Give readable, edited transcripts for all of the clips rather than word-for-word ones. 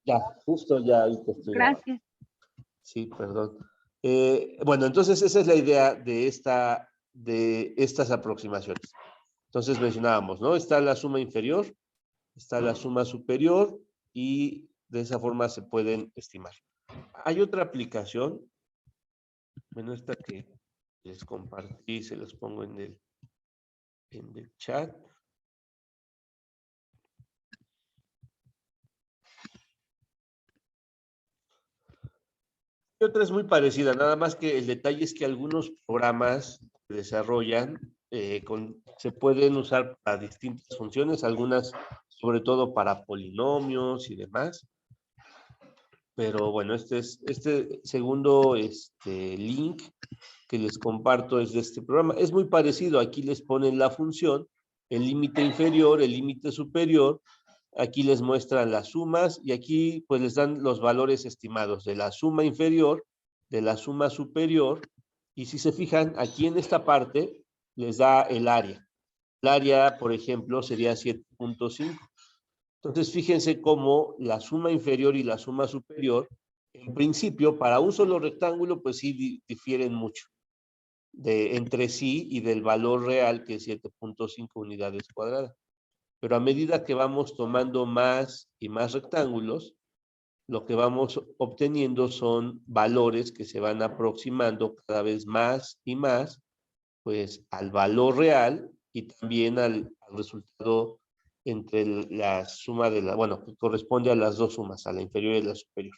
Ya, justo ya ahí te estoy grabando. Gracias. Sí, perdón. Bueno, entonces esa es la idea de estas aproximaciones. Entonces mencionábamos, ¿no? Está la suma inferior, está la suma superior y de esa forma se pueden estimar. Hay otra aplicación, bueno, esta que les compartí, se los pongo en el chat. Y otra es muy parecida, nada más que el detalle es que algunos programas que desarrollan se pueden usar para distintas funciones, algunas sobre todo para polinomios y demás. Pero bueno, este segundo link que les comparto es de este programa. Es muy parecido, aquí les ponen la función, el límite inferior, el límite superior, aquí les muestran las sumas y aquí pues les dan los valores estimados de la suma inferior, de la suma superior, y si se fijan, aquí en esta parte les da el área. El área, por ejemplo, sería 7.5. Entonces, fíjense cómo la suma inferior y la suma superior, en principio, para un solo rectángulo, pues sí difieren mucho entre sí y del valor real, que es 7.5 unidades cuadradas. Pero a medida que vamos tomando más y más rectángulos, lo que vamos obteniendo son valores que se van aproximando cada vez más y más, pues al valor real y también al resultado entre la suma bueno, que corresponde a las dos sumas, a la inferior y a la superior.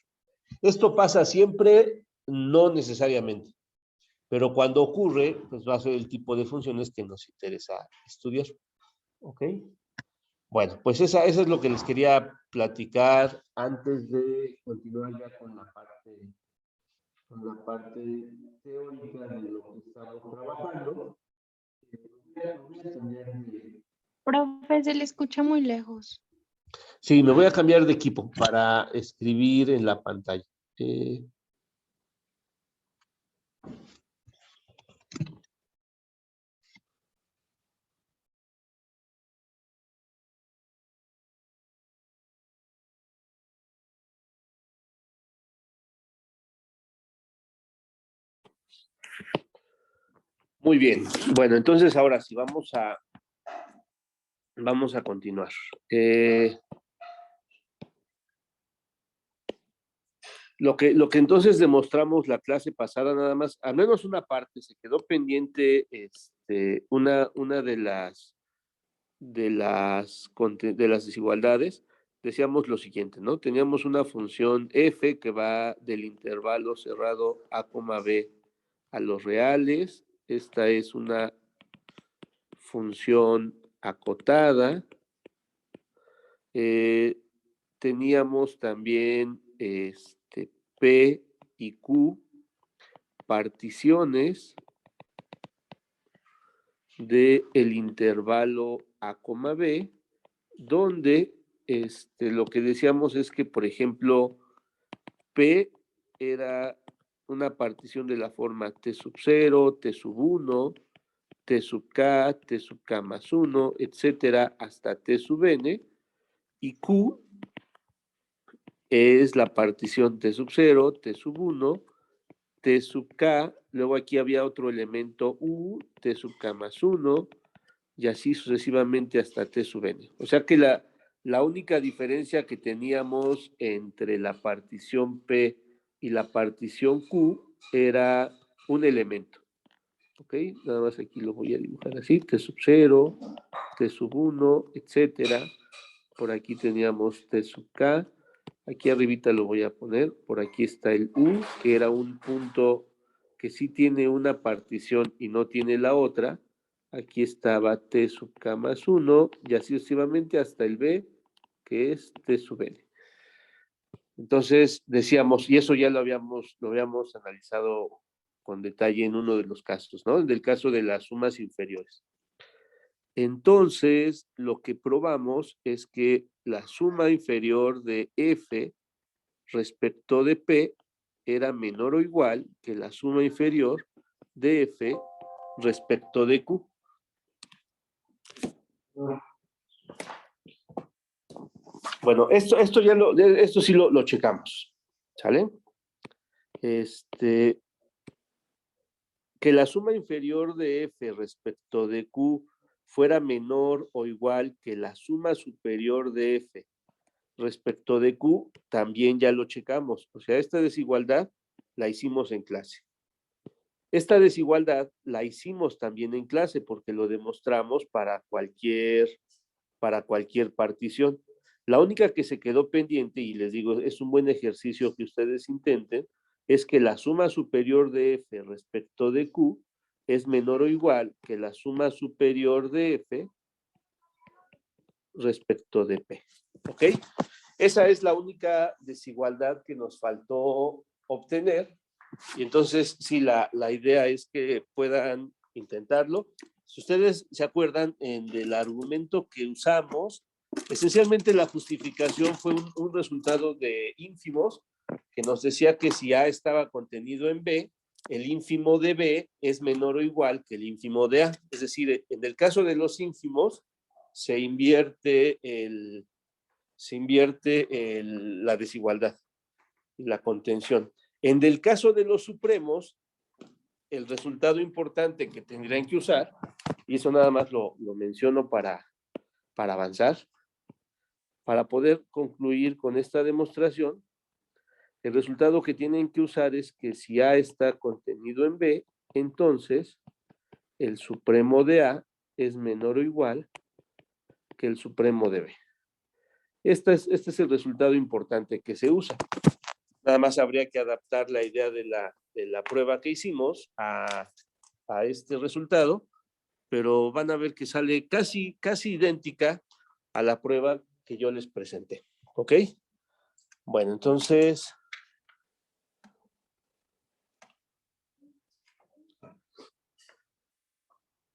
Esto pasa siempre, no necesariamente, pero cuando ocurre, pues va a ser el tipo de funciones que nos interesa estudiar. ¿Ok? Bueno, pues esa es lo que les quería platicar antes de continuar ya con la parte teórica de lo que estamos trabajando. Profe, se le escucha muy lejos. Sí, me voy a cambiar de equipo para escribir en la pantalla. Muy bien. Bueno, entonces ahora sí, vamos a continuar. Lo que entonces demostramos la clase pasada, nada más, al menos una parte, se quedó pendiente una de las desigualdades. Decíamos lo siguiente, ¿no? Teníamos una función f que va del intervalo cerrado a, b a los reales. Esta es una función acotada. Teníamos también P y Q, particiones del intervalo A, B, donde lo que decíamos es que, por ejemplo, P era una partición de la forma T sub 0, T sub 1, T sub K, T sub K más 1, etcétera, hasta T sub N, y Q es la partición T sub 0, T sub 1, T sub K, luego aquí había otro elemento U, T sub K más 1, y así sucesivamente hasta T sub N. O sea que la única diferencia que teníamos entre la partición P y la partición Q era un elemento. ¿Ok? Nada más aquí lo voy a dibujar así, T sub 0, T sub 1, etcétera. Por aquí teníamos T sub K. Aquí arribita lo voy a poner. Por aquí está el U, que era un punto que sí tiene una partición y no tiene la otra. Aquí estaba T sub K más 1 y así sucesivamente hasta el B, que es T sub N. Entonces decíamos, y eso ya lo habíamos analizado con detalle en uno de los casos, ¿no? En el caso de las sumas inferiores. Entonces, lo que probamos es que la suma inferior de F respecto de P era menor o igual que la suma inferior de F respecto de Q. Bueno, esto sí lo checamos, ¿sale? Que la suma inferior de F respecto de Q fuera menor o igual que la suma superior de F respecto de Q, también ya lo checamos. O sea, esta desigualdad la hicimos en clase. Esta desigualdad la hicimos también en clase porque lo demostramos para cualquier partición. La única que se quedó pendiente, y les digo, es un buen ejercicio que ustedes intenten, es que la suma superior de F respecto de Q es menor o igual que la suma superior de F respecto de P. ¿Ok? Esa es la única desigualdad que nos faltó obtener. Y entonces, sí, la idea es que puedan intentarlo. Si ustedes se acuerdan del argumento que usamos, esencialmente la justificación fue un resultado de ínfimos que nos decía que si A estaba contenido en B, el ínfimo de B es menor o igual que el ínfimo de A. Es decir, en el caso de los ínfimos, se invierte la desigualdad y la contención. En el caso de los supremos, el resultado importante que tendrían que usar, y eso nada más lo menciono para avanzar, para poder concluir con esta demostración, el resultado que tienen que usar es que si A está contenido en B, entonces el supremo de A es menor o igual que el supremo de B. Este es el resultado importante que se usa. Nada más habría que adaptar la idea de la prueba que hicimos a este resultado, pero van a ver que sale casi idéntica a la prueba que yo les presenté. ¿Ok? Bueno, entonces,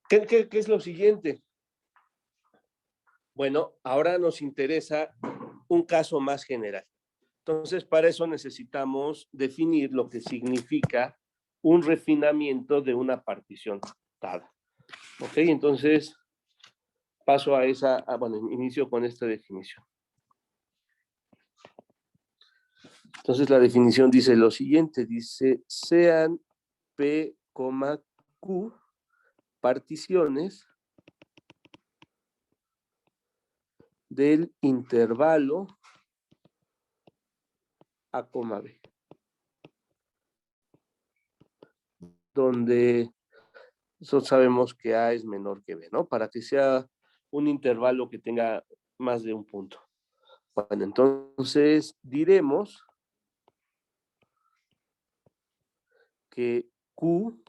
¿qué es lo siguiente? Bueno, ahora nos interesa un caso más general. Entonces, para eso necesitamos definir lo que significa un refinamiento de una partición dada. ¿Ok? Entonces, paso a inicio con esta definición. Entonces, la definición dice lo siguiente, dice, sean P, Q particiones del intervalo A, B, donde nosotros sabemos que A es menor que B, ¿no? Para que sea un intervalo que tenga más de un punto. Bueno, entonces diremos que Q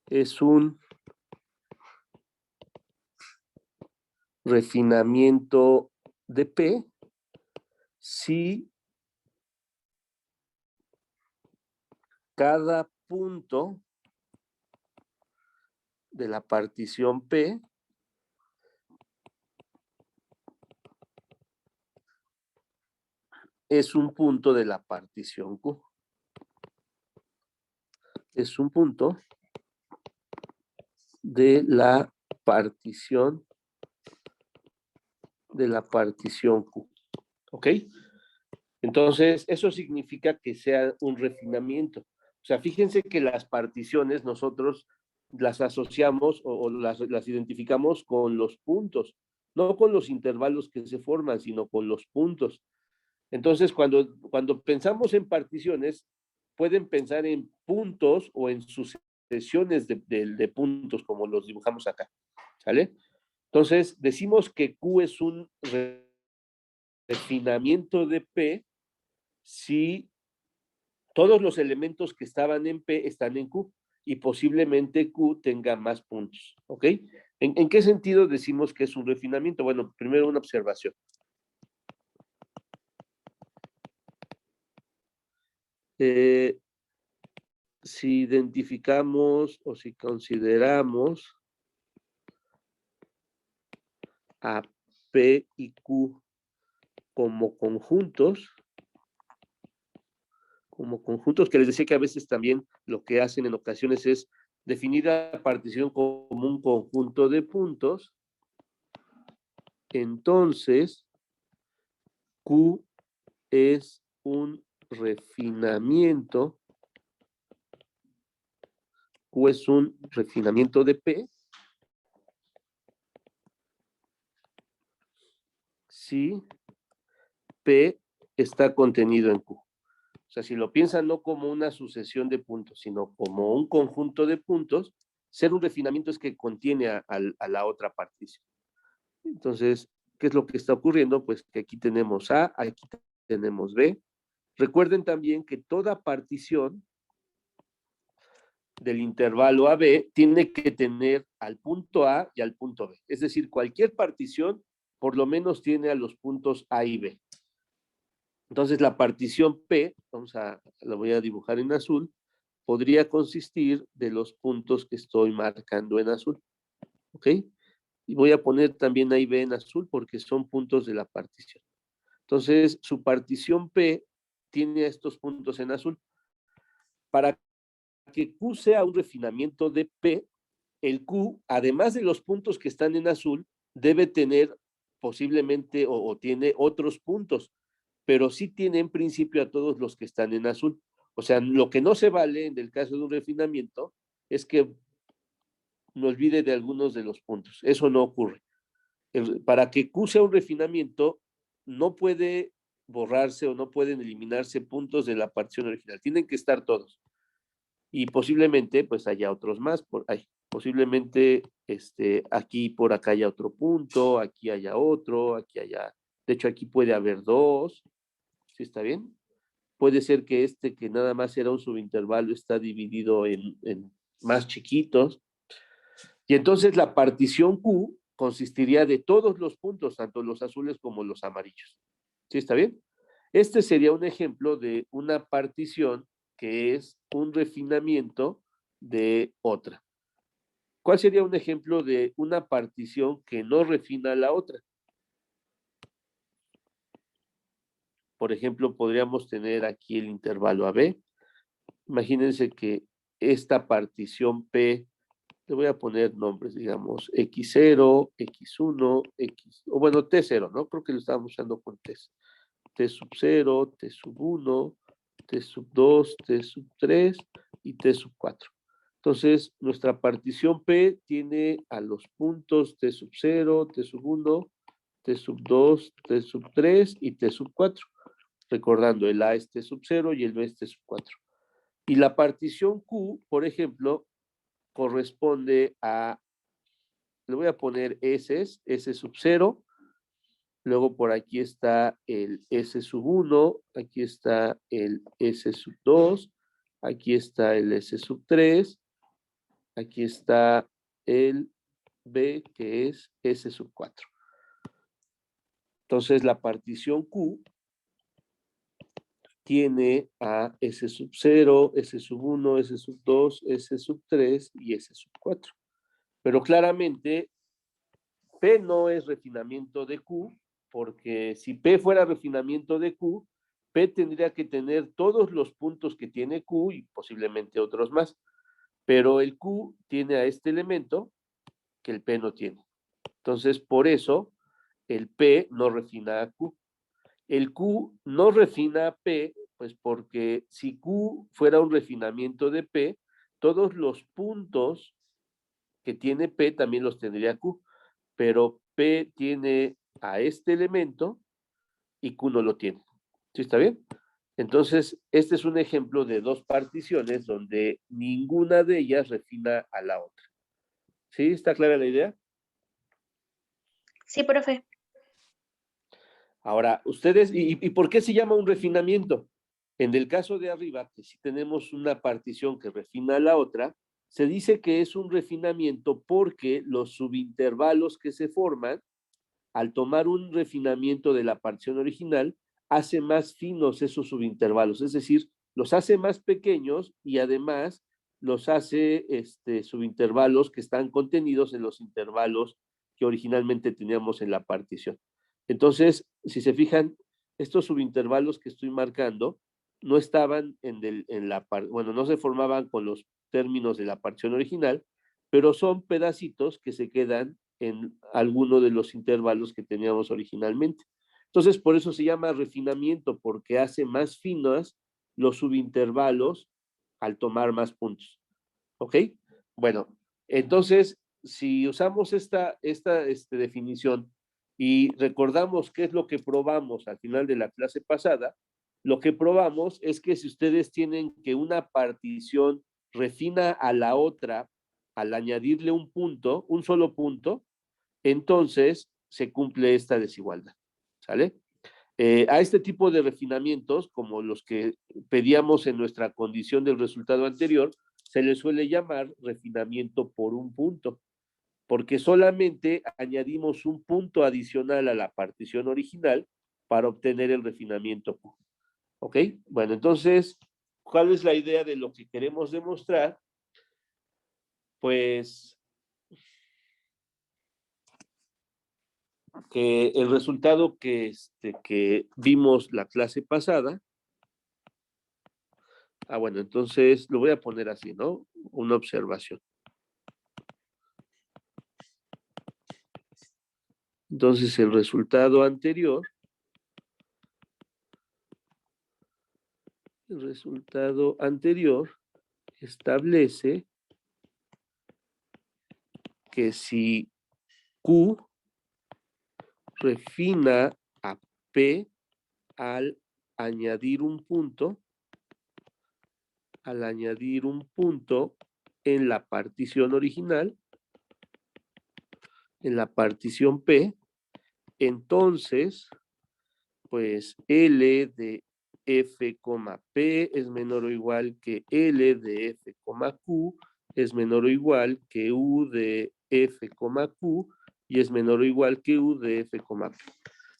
es un refinamiento de P si cada punto de la partición P es un punto de la partición Q. Es un punto de la partición Q. ¿Ok? Entonces, eso significa que sea un refinamiento. O sea, fíjense que las particiones nosotros las asociamos o las identificamos con los puntos, no con los intervalos que se forman, sino con los puntos. Entonces, cuando pensamos en particiones, pueden pensar en puntos o en sucesiones de puntos, como los dibujamos acá. ¿Sale? Entonces, decimos que Q es un refinamiento de P si todos los elementos que estaban en P están en Q y posiblemente Q tenga más puntos. ¿Ok? ¿En qué sentido decimos que es un refinamiento? Bueno, primero una observación. Si identificamos o si consideramos a P y Q como conjuntos, que les decía que a veces también lo que hacen en ocasiones es definir la partición como un conjunto de puntos, entonces Q es un refinamiento, Q es un refinamiento de P, si P está contenido en Q. O sea, si lo piensan no como una sucesión de puntos, sino como un conjunto de puntos, ser un refinamiento es que contiene a la otra partición. Entonces, ¿qué es lo que está ocurriendo? Pues que aquí tenemos A, aquí tenemos B. Recuerden también que toda partición del intervalo AB tiene que tener al punto A y al punto B. Es decir, cualquier partición por lo menos tiene a los puntos A y B. Entonces, la partición P, la voy a dibujar en azul, podría consistir de los puntos que estoy marcando en azul. ¿Ok? Y voy a poner también A y B en azul porque son puntos de la partición. Entonces, su partición P tiene estos puntos en azul. Para que Q sea un refinamiento de P, el Q, además de los puntos que están en azul, debe tener posiblemente o tiene otros puntos, pero sí tiene en principio a todos los que están en azul. O sea, lo que no se vale en el caso de un refinamiento es que me olvide de algunos de los puntos. Eso no ocurre. Para que Q sea un refinamiento, no puede borrarse o no pueden eliminarse puntos de la partición original. Tienen que estar todos. Y posiblemente, pues haya otros más. Posiblemente aquí por acá haya otro punto, aquí haya otro, aquí haya. De hecho, aquí puede haber dos. ¿Sí está bien? Puede ser que que nada más era un subintervalo, está dividido en más chiquitos. Y entonces la partición Q consistiría de todos los puntos, tanto los azules como los amarillos. ¿Sí está bien? Este sería un ejemplo de una partición que es un refinamiento de otra. ¿Cuál sería un ejemplo de una partición que no refina a la otra? Por ejemplo, podríamos tener aquí el intervalo AB. Imagínense que esta partición P, le voy a poner nombres, digamos, X0, X1, X, o bueno, T0, ¿no? Creo que lo estábamos usando con T. T sub 0, T sub 1, T sub 2, T sub 3 y T sub 4. Entonces, nuestra partición P tiene a los puntos T sub 0, T sub 1, T sub 2, T sub 3 y T sub 4. Recordando, el A es T sub 0 y el B es T sub 4. Y la partición Q, por ejemplo, corresponde a, le voy a poner S sub 0, luego por aquí está el S sub 1, aquí está el S sub 2, aquí está el S sub 3, aquí está el B que es S sub 4. Entonces la partición Q tiene a S sub 0, S sub 1, S sub 2, S sub 3 y S sub 4. Pero claramente P no es refinamiento de Q, porque si P fuera refinamiento de Q, P tendría que tener todos los puntos que tiene Q y posiblemente otros más. Pero el Q tiene a este elemento que el P no tiene. Entonces, por eso, el P no refina a Q. El Q no refina a P, pues porque si Q fuera un refinamiento de P, todos los puntos que tiene P también los tendría Q, pero P tiene a este elemento y Q no lo tiene. ¿Sí está bien? Entonces, este es un ejemplo de dos particiones donde ninguna de ellas refina a la otra. ¿Sí? ¿Está clara la idea? Sí, profe. Ahora, ustedes, ¿y por qué se llama un refinamiento? En el caso de arriba, que si tenemos una partición que refina a la otra, se dice que es un refinamiento porque los subintervalos que se forman, al tomar un refinamiento de la partición original, hace más finos esos subintervalos, es decir, los hace más pequeños y además los hace subintervalos que están contenidos en los intervalos que originalmente teníamos en la partición. Entonces, si se fijan, estos subintervalos que estoy marcando no estaban bueno, no se formaban con los términos de la partición original, pero son pedacitos que se quedan en alguno de los intervalos que teníamos originalmente. Entonces, por eso se llama refinamiento, porque hace más finos los subintervalos al tomar más puntos. ¿Ok? Bueno, entonces, si usamos esta definición y recordamos qué es lo que probamos al final de la clase pasada, lo que probamos es que si ustedes tienen que una partición refina a la otra al añadirle un punto, un solo punto, entonces se cumple esta desigualdad. ¿Sale? A este tipo de refinamientos, como los que pedíamos en nuestra condición del resultado anterior, se le suele llamar refinamiento por un punto, porque solamente añadimos un punto adicional a la partición original para obtener el refinamiento. ¿Ok? Bueno, entonces, ¿cuál es la idea de lo que queremos demostrar? Pues que el resultado que vimos la clase pasada, bueno, entonces lo voy a poner así, ¿no? Una observación. Entonces el resultado anterior establece que si Q refina a P al añadir un punto en la partición original, en la partición P, entonces, pues L de F, P es menor o igual que L de F, Q es menor o igual que U de F, Q y es menor o igual que U de F, P.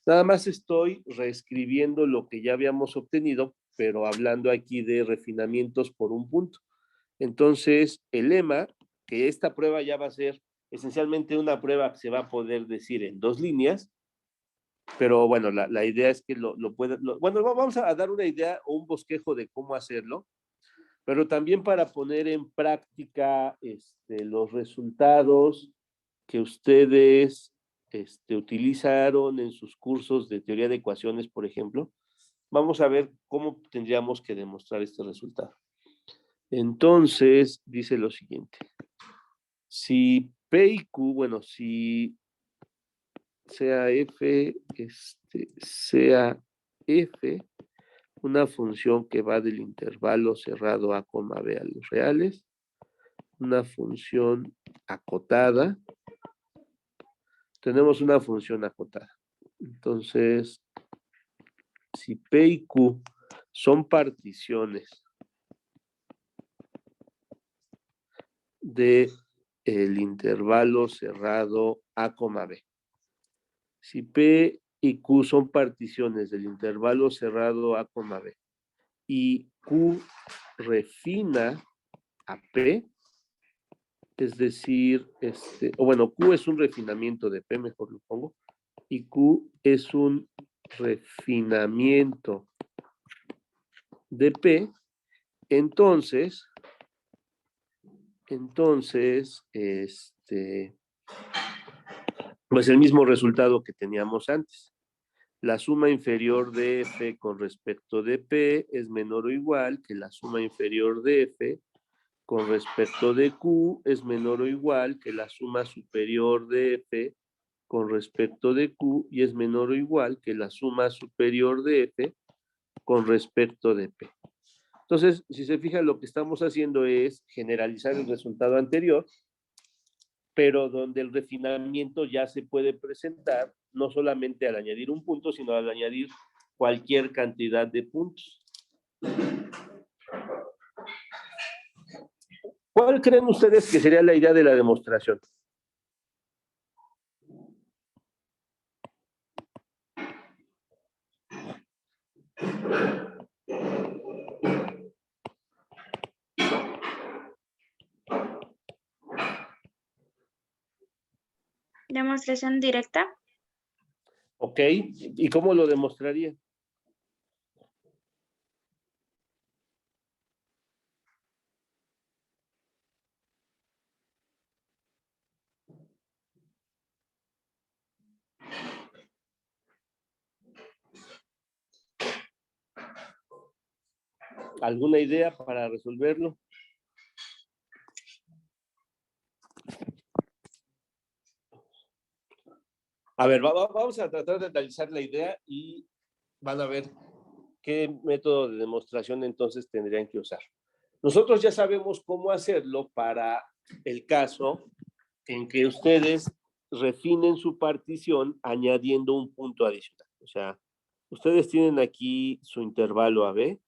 Nada más estoy reescribiendo lo que ya habíamos obtenido, pero hablando aquí de refinamientos por un punto. Entonces, el lema, que esta prueba ya va a ser esencialmente una prueba que se va a poder decir en 2 líneas, pero bueno, la idea es que lo pueda, bueno, vamos a dar una idea o un bosquejo de cómo hacerlo, pero también para poner en práctica los resultados que ustedes utilizaron en sus cursos de teoría de ecuaciones, por ejemplo, vamos a ver cómo tendríamos que demostrar este resultado. Entonces, dice lo siguiente. Si P y Q, bueno, si sea F, sea F, una función que va del intervalo cerrado A, B a los reales, una función acotada, tenemos una función acotada. Entonces, si P y Q son particiones de el intervalo cerrado A, B. Si P y Q son particiones del intervalo cerrado A, B y Q refina a P, es decir, o bueno, Q es un refinamiento de P, mejor lo pongo, y Q es un refinamiento de P, entonces, pues el mismo resultado que teníamos antes. La suma inferior de F con respecto de P es menor o igual que la suma inferior de F con respecto de Q es menor o igual que la suma superior de F con respecto de Q y es menor o igual que la suma superior de F con respecto de P. Entonces, si se fijan, lo que estamos haciendo es generalizar el resultado anterior, pero donde el refinamiento ya se puede presentar no solamente al añadir un punto, sino al añadir cualquier cantidad de puntos. ¿Cuál creen ustedes que sería la idea de la demostración? Demostración directa. ¿Ok? ¿Y cómo lo demostraría? ¿Alguna idea para resolverlo? A ver, vamos a tratar de analizar la idea y van a ver qué método de demostración entonces tendrían que usar. Nosotros ya sabemos cómo hacerlo para el caso en que ustedes refinen su partición añadiendo un punto adicional. O sea, ustedes tienen aquí su intervalo AB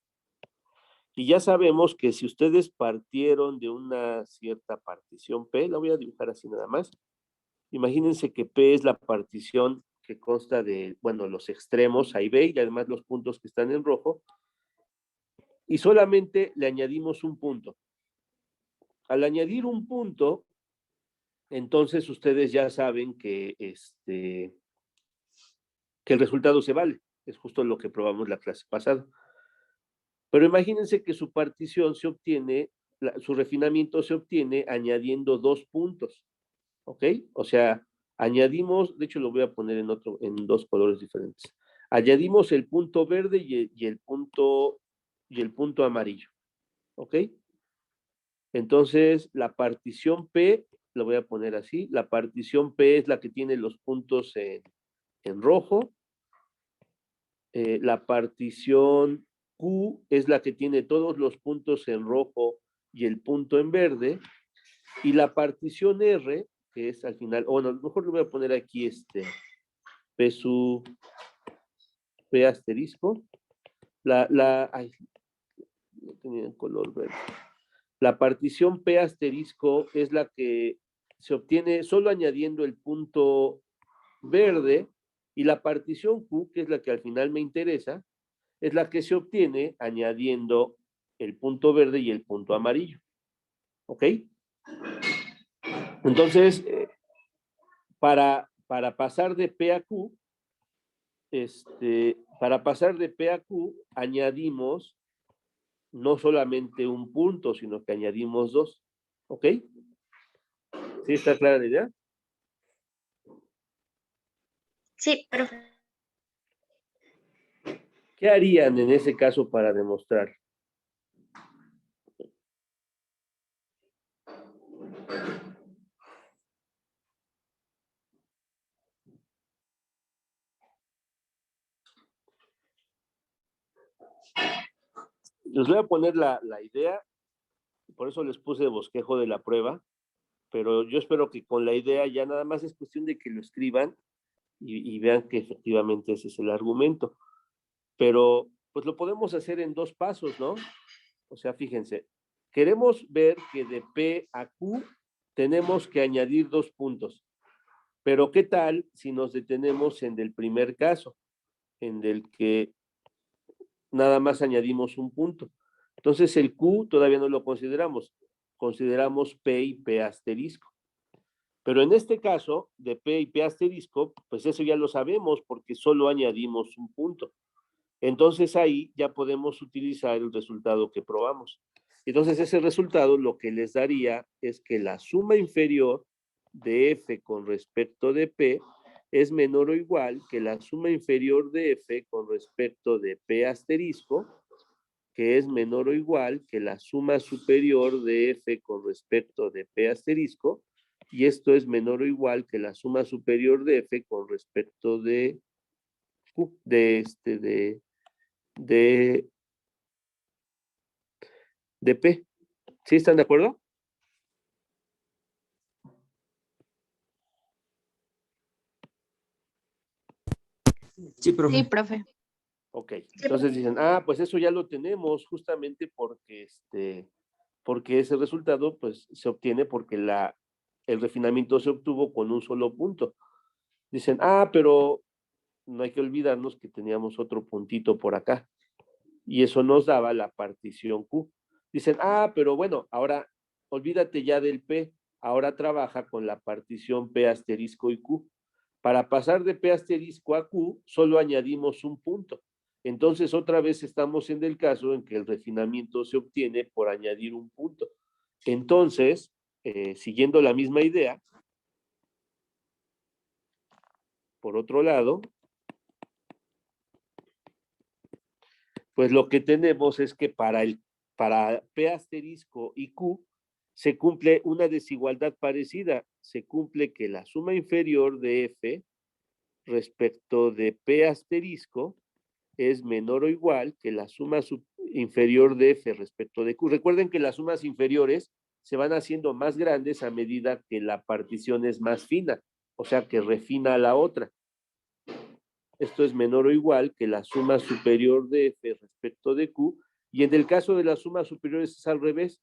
y ya sabemos que si ustedes partieron de una cierta partición P, la voy a dibujar así nada más. Imagínense que P es la partición que consta de, bueno, los extremos A y B y además los puntos que están en rojo, y solamente le añadimos un punto. Al añadir un punto, entonces ustedes ya saben que, que el resultado se vale. Es justo lo que probamos la clase pasada. Pero imagínense que su partición se obtiene, su refinamiento se obtiene añadiendo 2 puntos. ¿Ok? O sea, añadimos, de hecho lo voy a poner en 2 colores diferentes. Añadimos el punto verde y el punto amarillo. ¿Ok? Entonces, la partición P, lo voy a poner así, la partición P es la que tiene los puntos en rojo, la partición Q es la que tiene todos los puntos en rojo y el punto en verde, y la partición R, que es al final, bueno, a lo mejor le voy a poner aquí P sub P asterisco, ay, no tenía el color verde. La partición P asterisco es la que se obtiene solo añadiendo el punto verde, y la partición Q, que es la que al final me interesa, es la que se obtiene añadiendo el punto verde y el punto amarillo. ¿Ok? Entonces, para pasar de P a Q, para pasar de P a Q, añadimos no solamente un punto, sino que añadimos 2. ¿Ok? ¿Sí está clara la idea? Sí, profe. ¿Qué harían en ese caso para demostrar? Les voy a poner la idea, por eso les puse bosquejo de la prueba, pero yo espero que con la idea ya nada más es cuestión de que lo escriban y vean que efectivamente ese es el argumento. Pero pues lo podemos hacer en 2 pasos, ¿no? O sea, fíjense, queremos ver que de P a Q tenemos que añadir 2 puntos. Pero ¿qué tal si nos detenemos en el primer caso, en el que nada más añadimos un punto? Entonces el Q todavía no lo consideramos P y P asterisco. Pero en este caso, de P y P asterisco, pues eso ya lo sabemos porque solo añadimos un punto. Entonces ahí ya podemos utilizar el resultado que probamos. Entonces ese resultado lo que les daría es que la suma inferior de F con respecto de P es menor o igual que la suma inferior de F con respecto de P asterisco, que es menor o igual que la suma superior de F con respecto de P asterisco, y esto es menor o igual que la suma superior de F con respecto de de, de P. ¿Sí están de acuerdo? Sí, profe. Sí, profe. Ok, entonces dicen, pues eso ya lo tenemos justamente porque ese resultado pues se obtiene porque el refinamiento se obtuvo con un solo punto. Dicen, pero no hay que olvidarnos que teníamos otro puntito por acá y eso nos daba la partición Q. Dicen, pero bueno, ahora olvídate ya del P, ahora trabaja con la partición P asterisco y Q. Para pasar de P asterisco a Q, solo añadimos un punto. Entonces, otra vez estamos en el caso en que el refinamiento se obtiene por añadir un punto. Entonces, siguiendo la misma idea, por otro lado, pues lo que tenemos es que para P asterisco y Q se cumple una desigualdad parecida. Se cumple que la suma inferior de F respecto de P asterisco es menor o igual que la suma inferior de F respecto de Q. Recuerden que las sumas inferiores se van haciendo más grandes a medida que la partición es más fina, o sea que refina a la otra. Esto es menor o igual que la suma superior de F respecto de Q, y en el caso de las sumas superiores es al revés.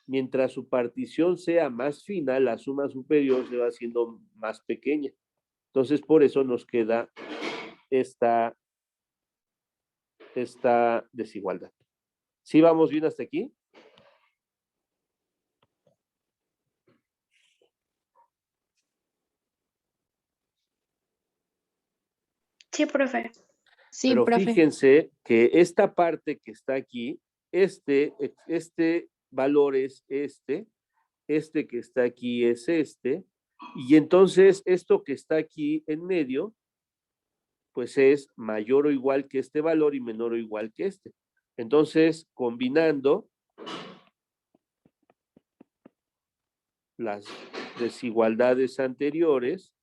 Mientras su partición sea más fina, la suma superior se va haciendo más pequeña. Entonces, por eso nos queda esta desigualdad. ¿Sí vamos bien hasta aquí? Sí, profe. Sí, Pero profe. fíjense que esta parte que está aquí, este valor es este que está aquí es este, y entonces esto que está aquí en medio, pues es mayor o igual que este valor y menor o igual que este. Entonces, combinando las desigualdades anteriores,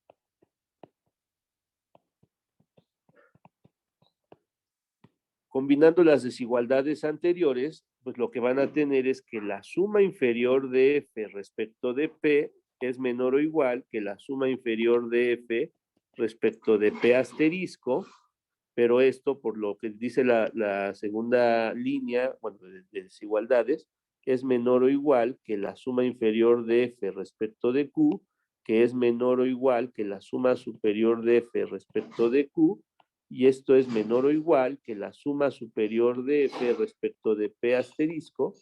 pues lo que van a tener es que la suma inferior de F respecto de P es menor o igual que la suma inferior de F respecto de P asterisco, pero esto, por lo que dice la segunda línea, bueno, de desigualdades, es menor o igual que la suma inferior de F respecto de Q, que es menor o igual que la suma superior de F respecto de Q, y esto es menor o igual que la suma superior de F respecto de P asterisco,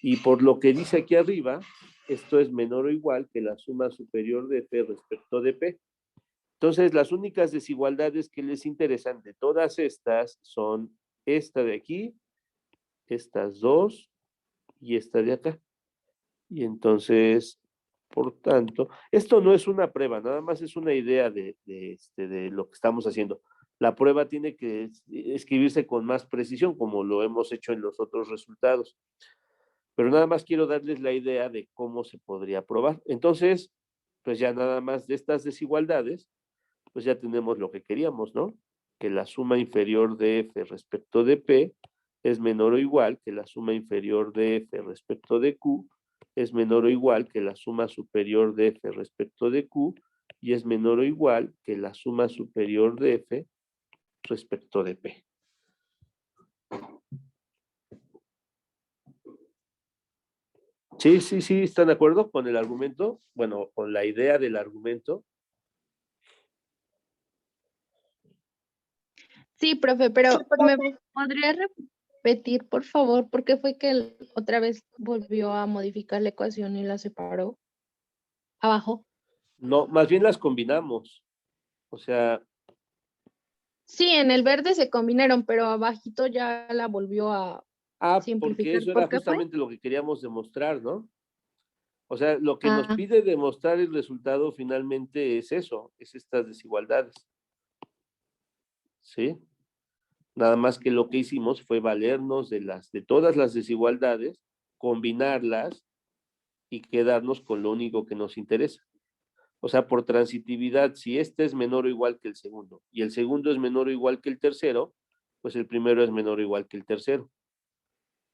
y por lo que dice aquí arriba, esto es menor o igual que la suma superior de F respecto de P. Entonces, las únicas desigualdades que les interesan de todas estas son esta de aquí, estas dos y esta de acá. Y entonces, por tanto, esto no es una prueba, nada más es una idea de lo que estamos haciendo. La prueba tiene que escribirse con más precisión, como lo hemos hecho en los otros resultados. Pero nada más quiero darles la idea de cómo se podría probar. Entonces, pues ya nada más de estas desigualdades, pues ya tenemos lo que queríamos, ¿no? Que la suma inferior de F respecto de P es menor o igual que la suma inferior de F respecto de Q, es menor o igual que la suma superior de F respecto de Q, y es menor o igual que la suma superior de F respecto de P. Sí, ¿están de acuerdo con el argumento? Bueno, con la idea del argumento. Sí, profe, pero ¿me podría repetir, por favor, por qué fue que otra vez volvió a modificar la ecuación y la separó abajo? No, más bien las combinamos. O sea, Sí, en el verde se combinaron, pero abajito ya la volvió a porque simplificar. eso era ¿Por qué fue? justamente lo que queríamos demostrar, ¿no? O sea, lo que nos Ah, pide demostrar el resultado finalmente es eso, es estas desigualdades. ¿Sí? Nada más que lo que hicimos fue valernos de todas las desigualdades, combinarlas y quedarnos con lo único que nos interesa. O sea, por transitividad, si este es menor o igual que el segundo y el segundo es menor o igual que el tercero, pues el primero es menor o igual que el tercero.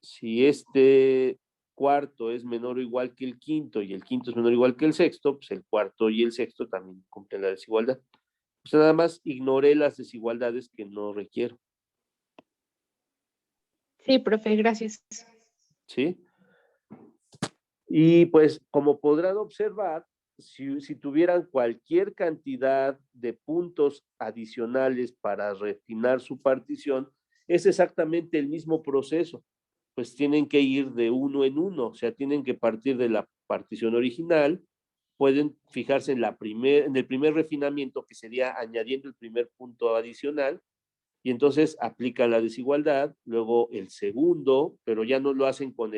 Si este cuarto es menor o igual que el quinto y el quinto es menor o igual que el sexto, pues el cuarto y el sexto también cumplen la desigualdad. O sea, nada más ignoré las desigualdades que no requiero. sí, profe, gracias. ¿Sí? Y pues como podrán observar, si tuvieran cualquier cantidad de puntos adicionales para refinar su partición, es exactamente el mismo proceso. Pues tienen que ir de uno en uno, o sea, tienen que partir de la partición original, pueden fijarse en el primer refinamiento, que sería añadiendo el primer punto adicional, y entonces aplican la desigualdad, luego el segundo, pero ya no lo hacen con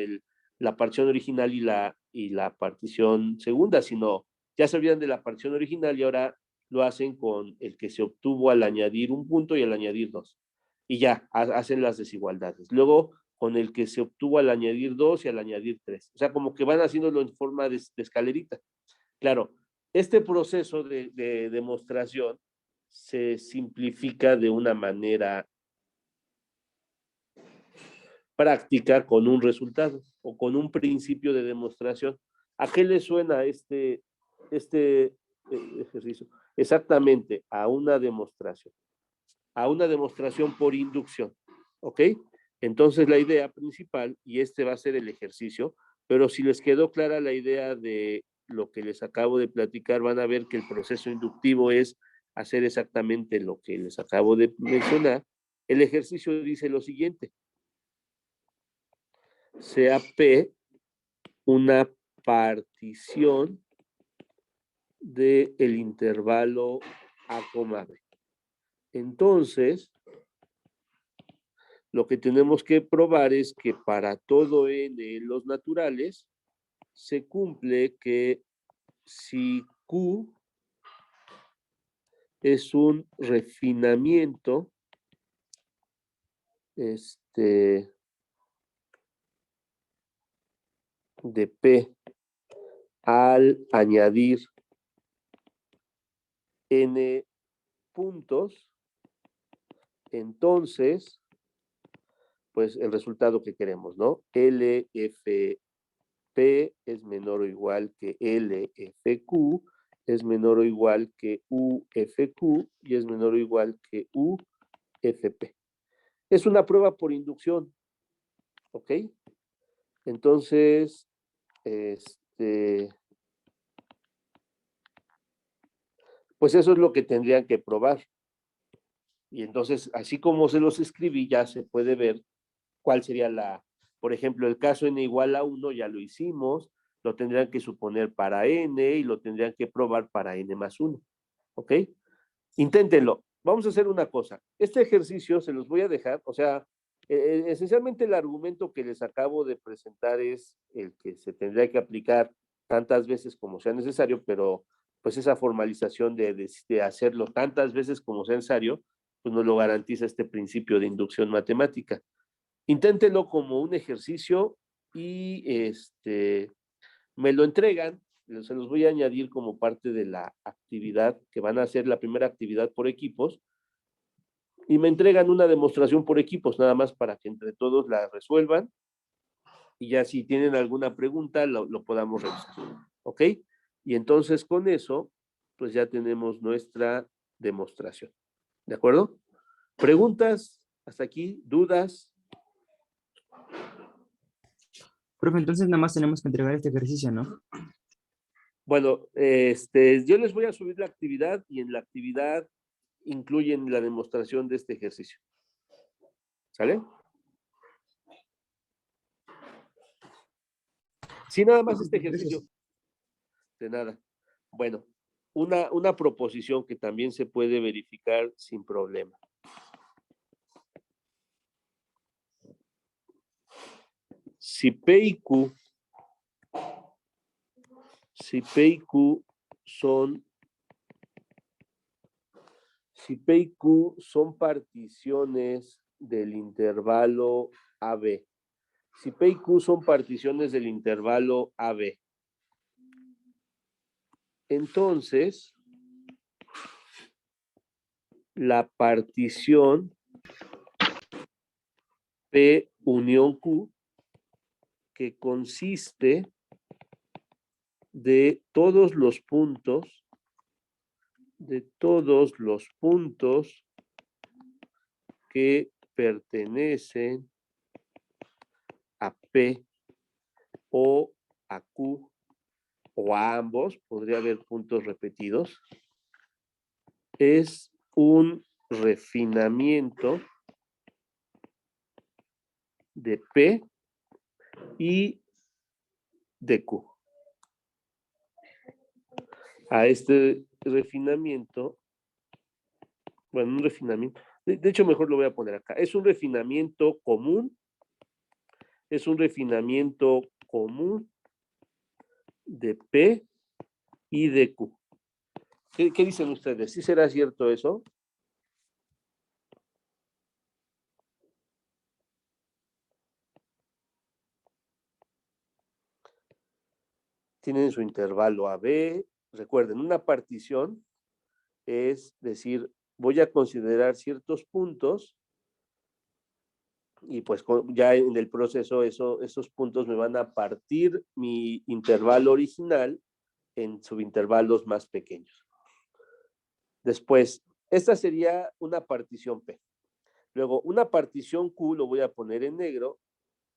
la partición original y la partición segunda, sino ya se olvidan de la partición original y ahora lo hacen con el que se obtuvo al añadir un punto y al añadir dos. y ya, hacen las desigualdades. Luego, con el que se obtuvo al añadir 2 y al añadir 3. O sea, como que van haciéndolo en forma de escalerita. Claro, este proceso de demostración se simplifica de una manera práctica con un resultado o con un principio de demostración. ¿A qué le suena este ejercicio? Exactamente, a una demostración por inducción, ¿ok? Entonces la idea principal, y este va a ser el ejercicio, pero si les quedó clara la idea de lo que les acabo de platicar, van a ver que el proceso inductivo es hacer exactamente lo que les acabo de mencionar. El ejercicio dice lo siguiente: sea P una partición del intervalo A, B. Entonces, lo que tenemos que probar es que para todo n en los naturales se cumple que si Q es un refinamiento de P al añadir n puntos, entonces, pues el resultado que queremos, ¿no? LFP es menor o igual que LFQ, es menor o igual que UFQ y es menor o igual que UFP. Es una prueba por inducción, ¿ok? Entonces, pues eso es lo que tendrían que probar. Y entonces, así como se los escribí, ya se puede ver cuál sería por ejemplo, el caso n igual a 1, ya lo hicimos, lo tendrían que suponer para n y lo tendrían que probar para n más 1, ¿ok? Inténtenlo. Vamos a hacer una cosa. Este ejercicio se los voy a dejar, o sea, esencialmente el argumento que les acabo de presentar es el que se tendría que aplicar tantas veces como sea necesario, pero pues esa formalización de hacerlo tantas veces como sea necesario, pues nos lo garantiza este principio de inducción matemática. Inténtenlo como un ejercicio y me lo entregan, se los voy a añadir como parte de la actividad, que van a hacer la primera actividad por equipos, y me entregan una demostración por equipos, nada más para que entre todos la resuelvan, y ya si tienen alguna pregunta, lo podamos revisar, ¿ok? Y entonces con eso, pues ya tenemos nuestra demostración, ¿de acuerdo? ¿Preguntas hasta aquí? ¿Dudas? Profe, entonces nada más tenemos que entregar este ejercicio, ¿no? Bueno, yo les voy a subir la actividad y en la actividad incluyen la demostración de este ejercicio. ¿Sale? Sí, nada más este ejercicio. De nada. Bueno, una proposición que también se puede verificar sin problema. Si P y Q son particiones del intervalo AB. Si P y Q son particiones del intervalo AB, entonces la partición P unión Q, que consiste de todos los puntos que pertenecen a P o a Q o a ambos, podría haber puntos repetidos, es un refinamiento de P y de Q. A este refinamiento, bueno, un refinamiento, de hecho mejor lo voy a poner acá, es un refinamiento común de P y de Q. ¿Qué dicen ustedes? ¿Sí será cierto eso? tienen su intervalo AB. Recuerden, una partición es decir, voy a considerar ciertos puntos y pues ya en el proceso esos puntos me van a partir mi intervalo original en subintervalos más pequeños. Después, esta sería una partición P. Luego, una partición Q, lo voy a poner en negro,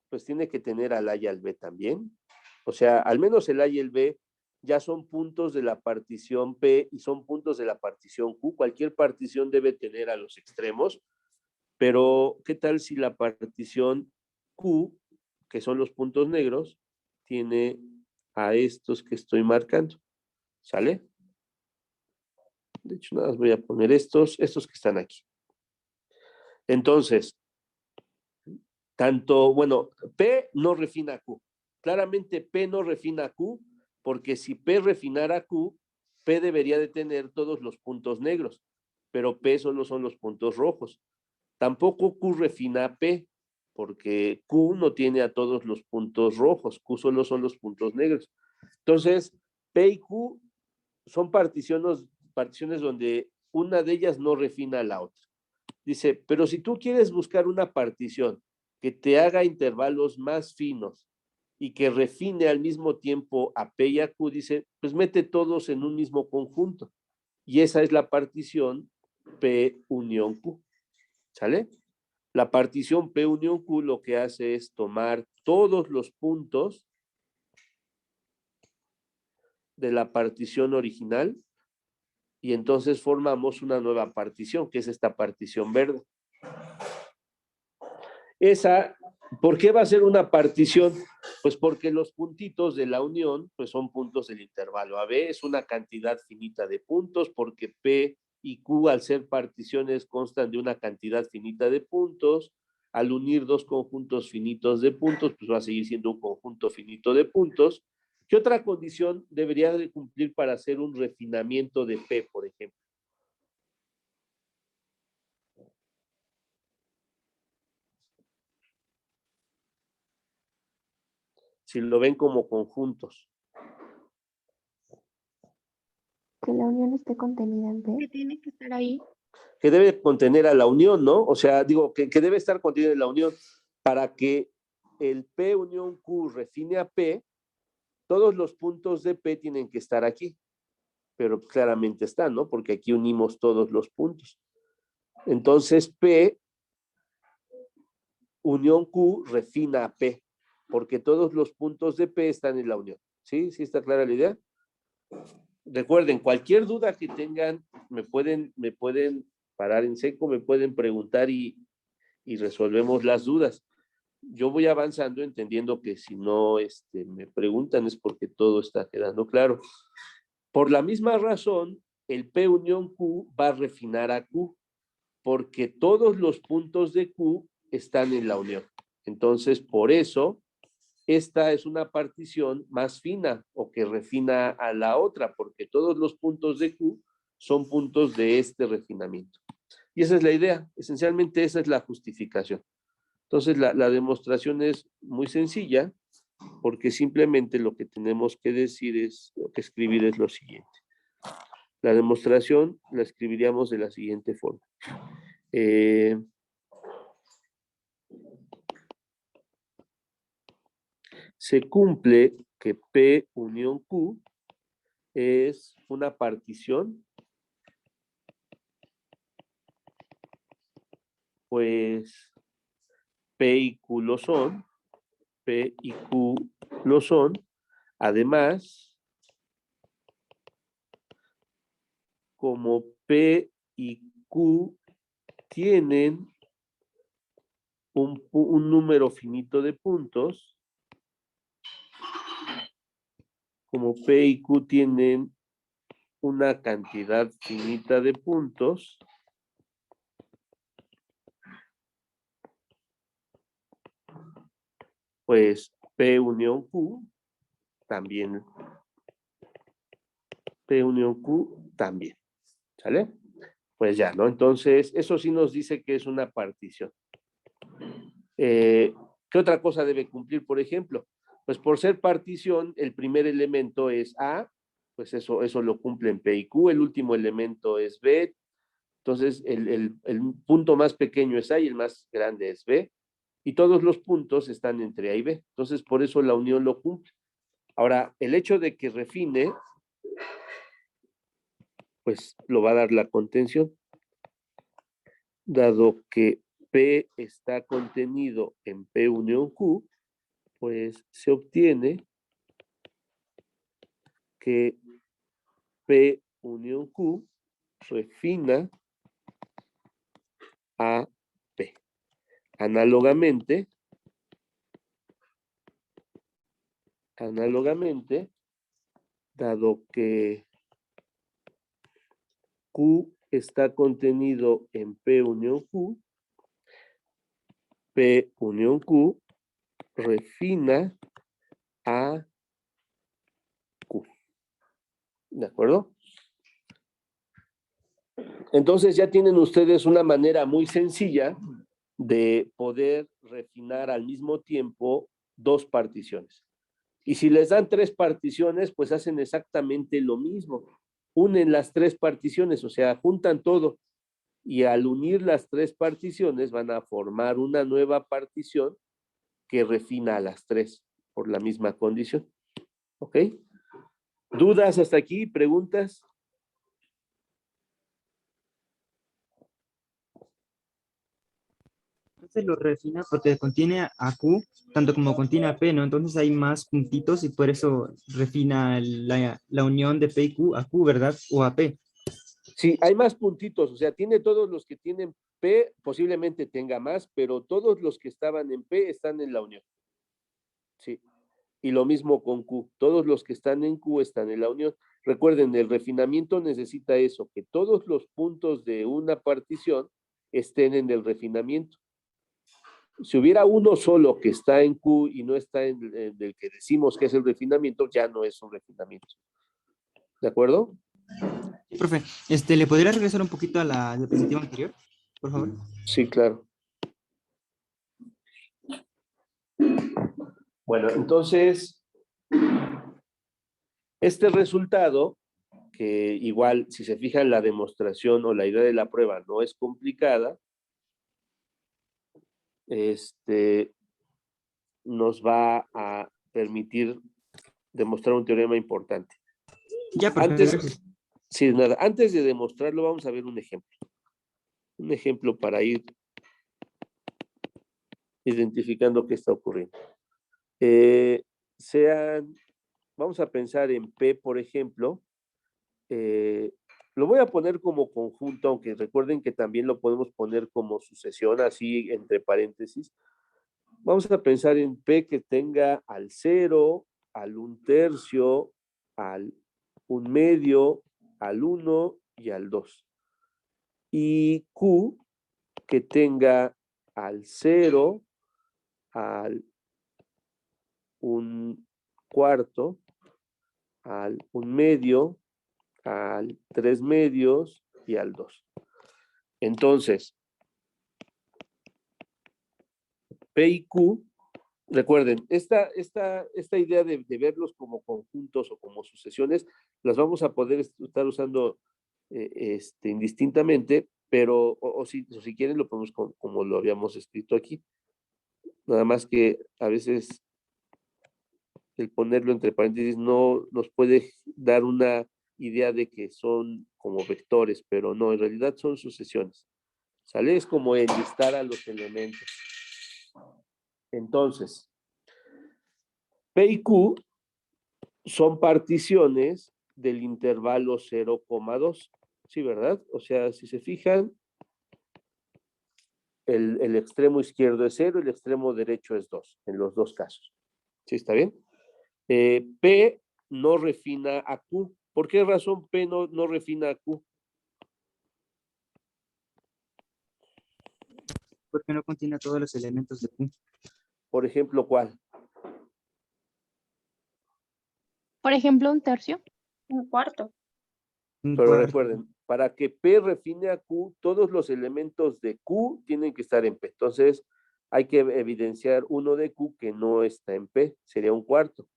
pues tiene que tener al A y al B también. O sea, al menos el A y el B ya son puntos de la partición P y son puntos de la partición Q. Cualquier partición debe tener a los extremos, pero ¿qué tal si la partición Q, que son los puntos negros, tiene a estos que estoy marcando? ¿Sale? De hecho, nada más voy a poner estos que están aquí. Entonces, P no refina Q. Claramente P no refina Q, porque si P refinara Q, P debería de tener todos los puntos negros, pero P solo son los puntos rojos. Tampoco Q refina P, porque Q no tiene a todos los puntos rojos, Q solo son los puntos negros. Entonces, P y Q son particiones donde una de ellas no refina a la otra. Dice, pero si tú quieres buscar una partición que te haga intervalos más finos y que refine al mismo tiempo a P y a Q, dice, pues mete todos en un mismo conjunto. Y esa es la partición P unión Q. ¿Sale? La partición P unión Q lo que hace es tomar todos los puntos de la partición original y entonces formamos una nueva partición, que es esta partición verde. Esa, ¿por qué va a ser una partición? Pues porque los puntitos de la unión, pues son puntos del intervalo AB, es una cantidad finita de puntos, porque P y Q al ser particiones constan de una cantidad finita de puntos. Al unir dos conjuntos finitos de puntos, pues va a seguir siendo un conjunto finito de puntos. ¿Qué otra condición debería de cumplir para hacer un refinamiento de P, por ejemplo? Si lo ven como conjuntos. Que la unión esté contenida en Que P. tiene que estar ahí. Que debe contener a la unión, ¿no? O sea, digo, que debe estar contenida en la unión para que el P unión Q refine a P, todos los puntos de P tienen que estar aquí, pero claramente están, ¿no? Porque aquí unimos todos los puntos. Entonces, P unión Q refina a P, porque todos los puntos de P están en la unión. ¿Sí? ¿Sí está clara la idea? Recuerden, cualquier duda que tengan, me pueden parar en seco, me pueden preguntar y resolvemos las dudas. Yo voy avanzando entendiendo que si no me preguntan es porque todo está quedando claro. Por la misma razón, el P unión Q va a refinar a Q, porque todos los puntos de Q están en la unión. Entonces, por eso, esta es una partición más fina o que refina a la otra, porque todos los puntos de Q son puntos de este refinamiento. Y esa es la idea, esencialmente esa es la justificación. Entonces la demostración es muy sencilla, porque simplemente lo que tenemos que decir es, lo que escribir es lo siguiente. La demostración la escribiríamos de la siguiente forma. Se cumple que P unión Q es una partición, pues P y Q lo son, P y Q lo son. Además, como P y Q tienen un número finito de puntos, como P y Q tienen una cantidad finita de puntos, pues P unión Q también. P unión Q también. ¿Sale? Pues ya, ¿no? Entonces, eso sí nos dice que es una partición. ¿Qué otra cosa debe cumplir, por ejemplo? Pues por ser partición, el primer elemento es A, pues eso lo cumplen P y Q, el último elemento es B, entonces el punto más pequeño es A y el más grande es B, y todos los puntos están entre A y B, entonces por eso la unión lo cumple. Ahora, el hecho de que refine, pues lo va a dar la contención, dado que P está contenido en P unión Q, pues se obtiene que P unión Q refina a P. Análogamente, dado que Q está contenido en P unión Q, P unión Q refina a Q. ¿De acuerdo? Entonces ya tienen ustedes una manera muy sencilla de poder refinar al mismo tiempo dos particiones. Y si les dan tres particiones, pues hacen exactamente lo mismo. Unen las tres particiones, o sea, juntan todo. Y al unir las tres particiones van a formar una nueva partición que refina a las tres por la misma condición. ¿Ok? ¿Dudas hasta aquí? ¿Preguntas? Entonces lo refina porque contiene a Q, tanto como contiene a P, ¿no? Entonces hay más puntitos y por eso refina la unión de P y Q a Q, ¿verdad? O a P. Sí, hay más puntitos, o sea, tiene todos los que tienen P, posiblemente tenga más, pero todos los que estaban en P están en la unión. Sí. Y lo mismo con Q, todos los que están en Q están en la unión. Recuerden, el refinamiento necesita eso, que todos los puntos de una partición estén en el refinamiento. Si hubiera uno solo que está en Q y no está en el que decimos que es el refinamiento, ya no es un refinamiento. ¿De acuerdo? Sí, profe, ¿le podría regresar un poquito a la diapositiva anterior, por favor? Sí, claro. Bueno, entonces, este resultado, que igual, si se fijan, la demostración o la idea de la prueba no es complicada, nos va a permitir demostrar un teorema importante. Ya, perfecto, gracias. Sí, nada, antes de demostrarlo, vamos a ver un ejemplo. Un ejemplo para ir identificando qué está ocurriendo. Vamos a pensar en P, por ejemplo. Lo voy a poner como conjunto, aunque recuerden que también lo podemos poner como sucesión, así entre paréntesis. Vamos a pensar en P que tenga al 0, al 1/3, al 1/2, al 1 y al 2. Y Q que tenga al 0, al 1/4, al 1/2, al 3/2 y al 2. Entonces, P y Q, recuerden, esta idea de verlos como conjuntos o como sucesiones, las vamos a poder estar usando indistintamente, pero si quieren lo ponemos como lo habíamos escrito aquí. Nada más que a veces el ponerlo entre paréntesis no nos puede dar una idea de que son como vectores, pero no, en realidad son sucesiones. ¿Sale? Es como enlistar a los elementos. Entonces, P y Q son particiones del intervalo 0,2. Sí, ¿verdad? O sea, si se fijan, el extremo izquierdo es 0 y el extremo derecho es 2, en los dos casos. ¿Sí está bien? P no refina a Q. ¿Por qué razón P no refina a Q? Porque no contiene todos los elementos de Q. Por ejemplo, ¿cuál? Por ejemplo, un tercio. Un cuarto. Un Pero cuarto. recuerden, para que P refine a Q, todos los elementos de Q tienen que estar en P. Entonces, hay que evidenciar uno de Q que no está en P, sería un cuarto.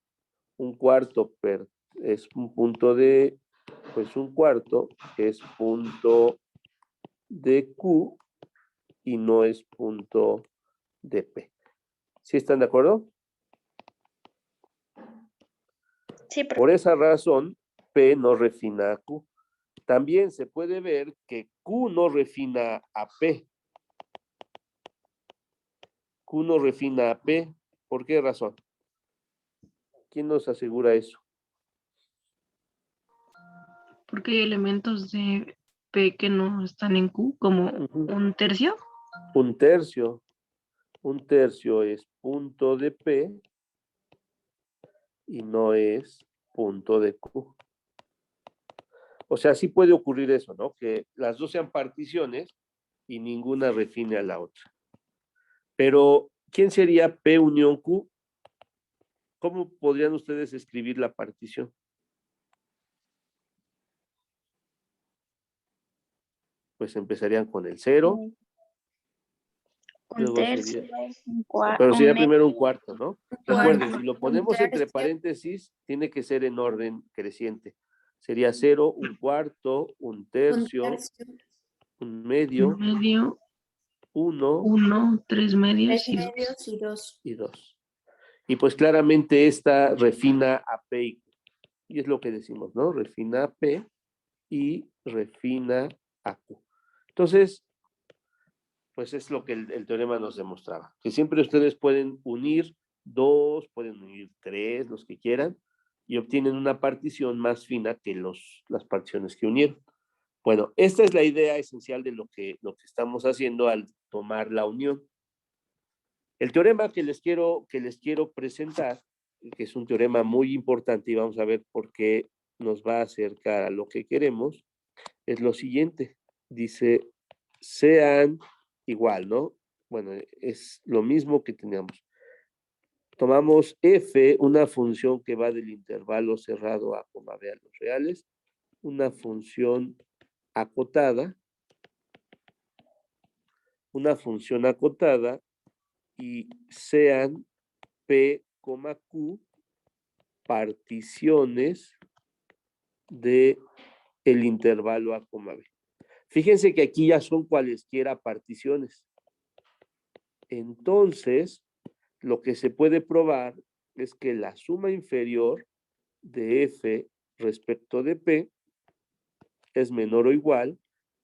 Un cuarto es un punto de, pues un cuarto es punto de Q y no es punto de P. ¿Sí están de acuerdo? Sí, Por esa razón, P no refina a Q. También se puede ver que Q no refina a P. Q no refina a P. ¿Por qué razón? ¿Quién nos asegura eso? Porque hay elementos de P que no están en Q, como un tercio. Un tercio. Un tercio es punto de P y no es punto de Q. O sea, sí puede ocurrir eso, ¿no? Que las dos sean particiones y ninguna refine a la otra. Pero, ¿quién sería P unión Q? ¿Cómo podrían ustedes escribir la partición? Pues empezarían con el 0. un tercio, Pero sería un primero un cuarto, ¿no? Recuerden, si lo ponemos entre tercio. paréntesis, tiene que ser en orden creciente. Sería 0, un cuarto, un tercio, un medio, Un medio, 1 1, 3 medios y 2. y 2. Y pues claramente esta refina a P y Q. Y es lo que decimos, ¿no? Refina a P y refina a Q. Entonces, pues es lo que el teorema nos demostraba, que siempre ustedes pueden unir 2, pueden unir 3, los que quieran, y obtienen una partición más fina que las particiones que unieron. Bueno, esta es la idea esencial de lo que estamos haciendo al tomar la unión. El teorema que les quiero presentar, que es un teorema muy importante y vamos a ver por qué nos va a acercar a lo que queremos, es lo siguiente. Dice, sean igual, ¿no? Bueno, es lo mismo que teníamos. Tomamos f, una función que va del intervalo cerrado a, b a los reales, una función acotada, y sean p, q particiones de el intervalo a, b. Fíjense que aquí ya son cualesquiera particiones. Entonces, lo que se puede probar es que la suma inferior de f respecto de p es menor o igual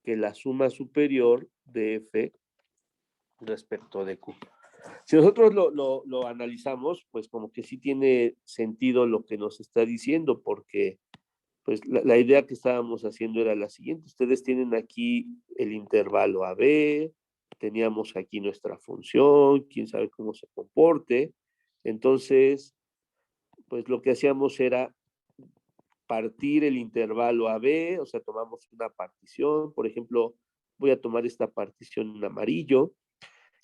que la suma superior de f respecto de q. Si nosotros lo analizamos, pues como que sí tiene sentido lo que nos está diciendo, porque pues la idea que estábamos haciendo era la siguiente. Ustedes tienen aquí el intervalo AB, teníamos aquí nuestra función, quién sabe cómo se comporte. Entonces, pues lo que hacíamos era partir el intervalo AB, o sea, tomamos una partición, por ejemplo, voy a tomar esta partición en amarillo,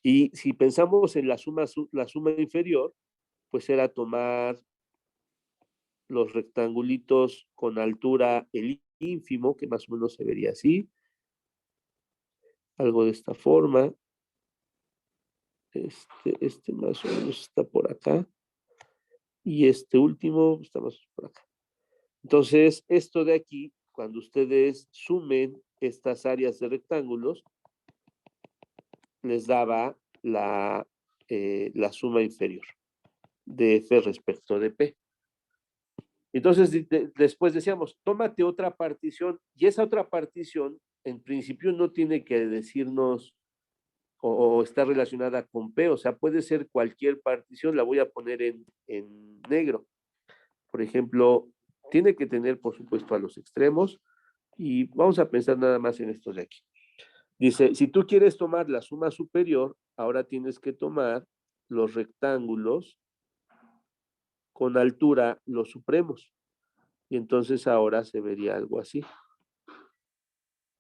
y si pensamos en la suma inferior, pues era tomar los rectangulitos con altura el ínfimo, que más o menos se vería así, algo de esta forma. Este más o menos está por acá. Y este último está más por acá. Entonces, esto de aquí, cuando ustedes sumen estas áreas de rectángulos, les daba la suma inferior de F respecto de P. Entonces, después decíamos, tómate otra partición, y esa otra partición, en principio, no tiene que decirnos o está relacionada con P, o sea, puede ser cualquier partición, la voy a poner en negro. Por ejemplo, tiene que tener, por supuesto, a los extremos, y vamos a pensar nada más en estos de aquí. Dice, si tú quieres tomar la suma superior, ahora tienes que tomar los rectángulos con altura, los supremos. Y entonces ahora se vería algo así.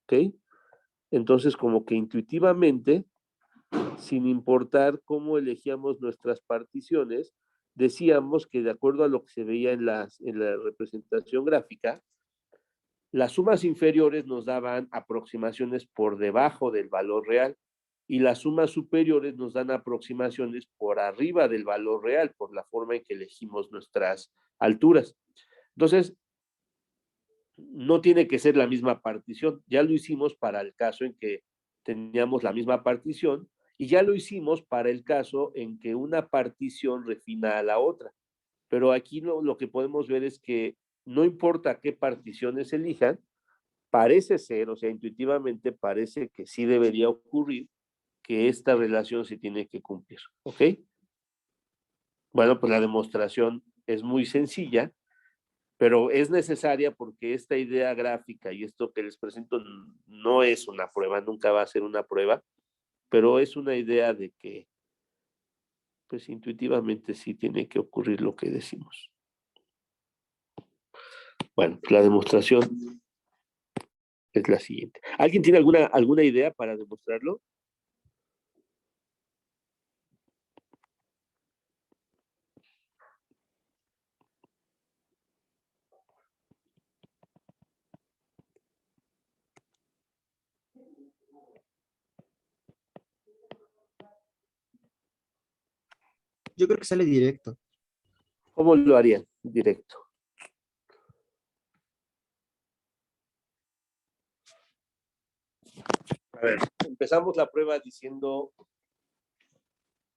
¿Ok? Entonces, como que intuitivamente, sin importar cómo elegíamos nuestras particiones, decíamos que de acuerdo a lo que se veía en la representación gráfica, las sumas inferiores nos daban aproximaciones por debajo del valor real y las sumas superiores nos dan aproximaciones por arriba del valor real, por la forma en que elegimos nuestras alturas. Entonces, no tiene que ser la misma partición. Ya lo hicimos para el caso en que teníamos la misma partición y ya lo hicimos para el caso en que una partición refina a la otra. Pero aquí lo que podemos ver es que no importa qué particiones elijan, parece ser, o sea, intuitivamente parece que sí debería ocurrir que esta relación se tiene que cumplir, ¿ok? Bueno, pues la demostración es muy sencilla, pero es necesaria porque esta idea gráfica y esto que les presento no es una prueba, nunca va a ser una prueba, pero es una idea de que, pues intuitivamente sí tiene que ocurrir lo que decimos. Bueno, pues la demostración es la siguiente. ¿Alguien tiene alguna idea para demostrarlo? Yo creo que sale directo. ¿Cómo lo harían? Directo. A ver, empezamos la prueba diciendo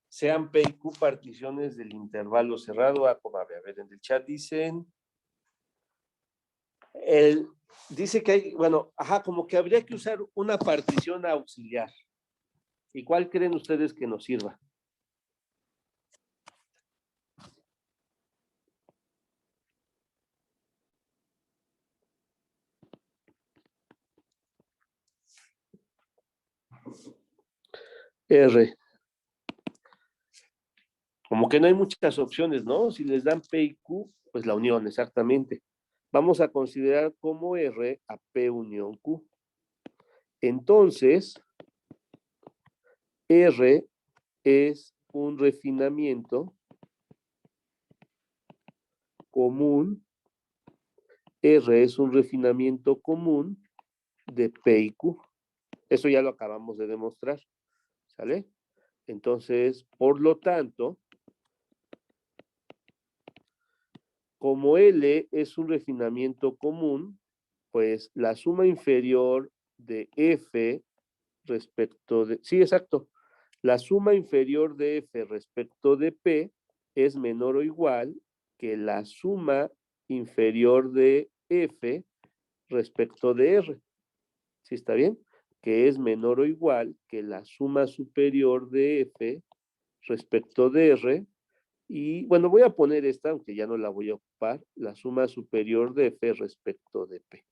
sean P y Q particiones del intervalo cerrado A, A. A ver, en el chat dicen, dice que hay, bueno, como que habría que usar una partición auxiliar. ¿Y cuál creen ustedes que nos sirva? R. Como que no hay muchas opciones, ¿no? Si les dan P y Q, pues la unión, exactamente. Vamos a considerar como R a P unión Q. Entonces, R es un refinamiento común. R es un refinamiento común de P y Q. Eso ya lo acabamos de demostrar, ¿sale? Entonces, por lo tanto, como L es un refinamiento común, pues la suma inferior de F respecto de... Sí, exacto. La suma inferior de F respecto de P es menor o igual que la suma inferior de F respecto de R. ¿Sí está bien? Que es menor o igual que la suma superior de F respecto de R. Y bueno, voy a poner esta, aunque ya no la voy a ocupar, la suma superior de F respecto de P.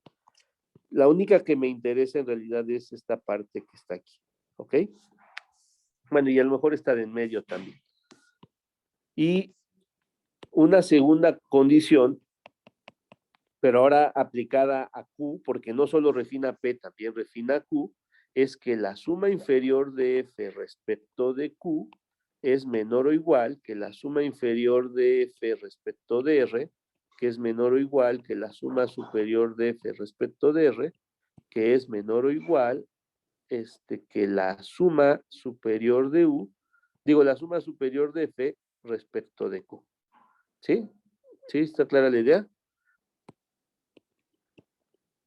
La única que me interesa en realidad es esta parte que está aquí. ¿Ok? Bueno, y a lo mejor está de en medio también. Y una segunda condición, pero ahora aplicada a Q, porque no solo refina P, también refina Q, es que la suma inferior de F respecto de Q es menor o igual que la suma inferior de F respecto de R, que es menor o igual que la suma superior de F respecto de R, que es menor o igual que la suma superior de U, digo, la suma superior de F respecto de Q. ¿Sí? ¿Sí? ¿Está clara la idea?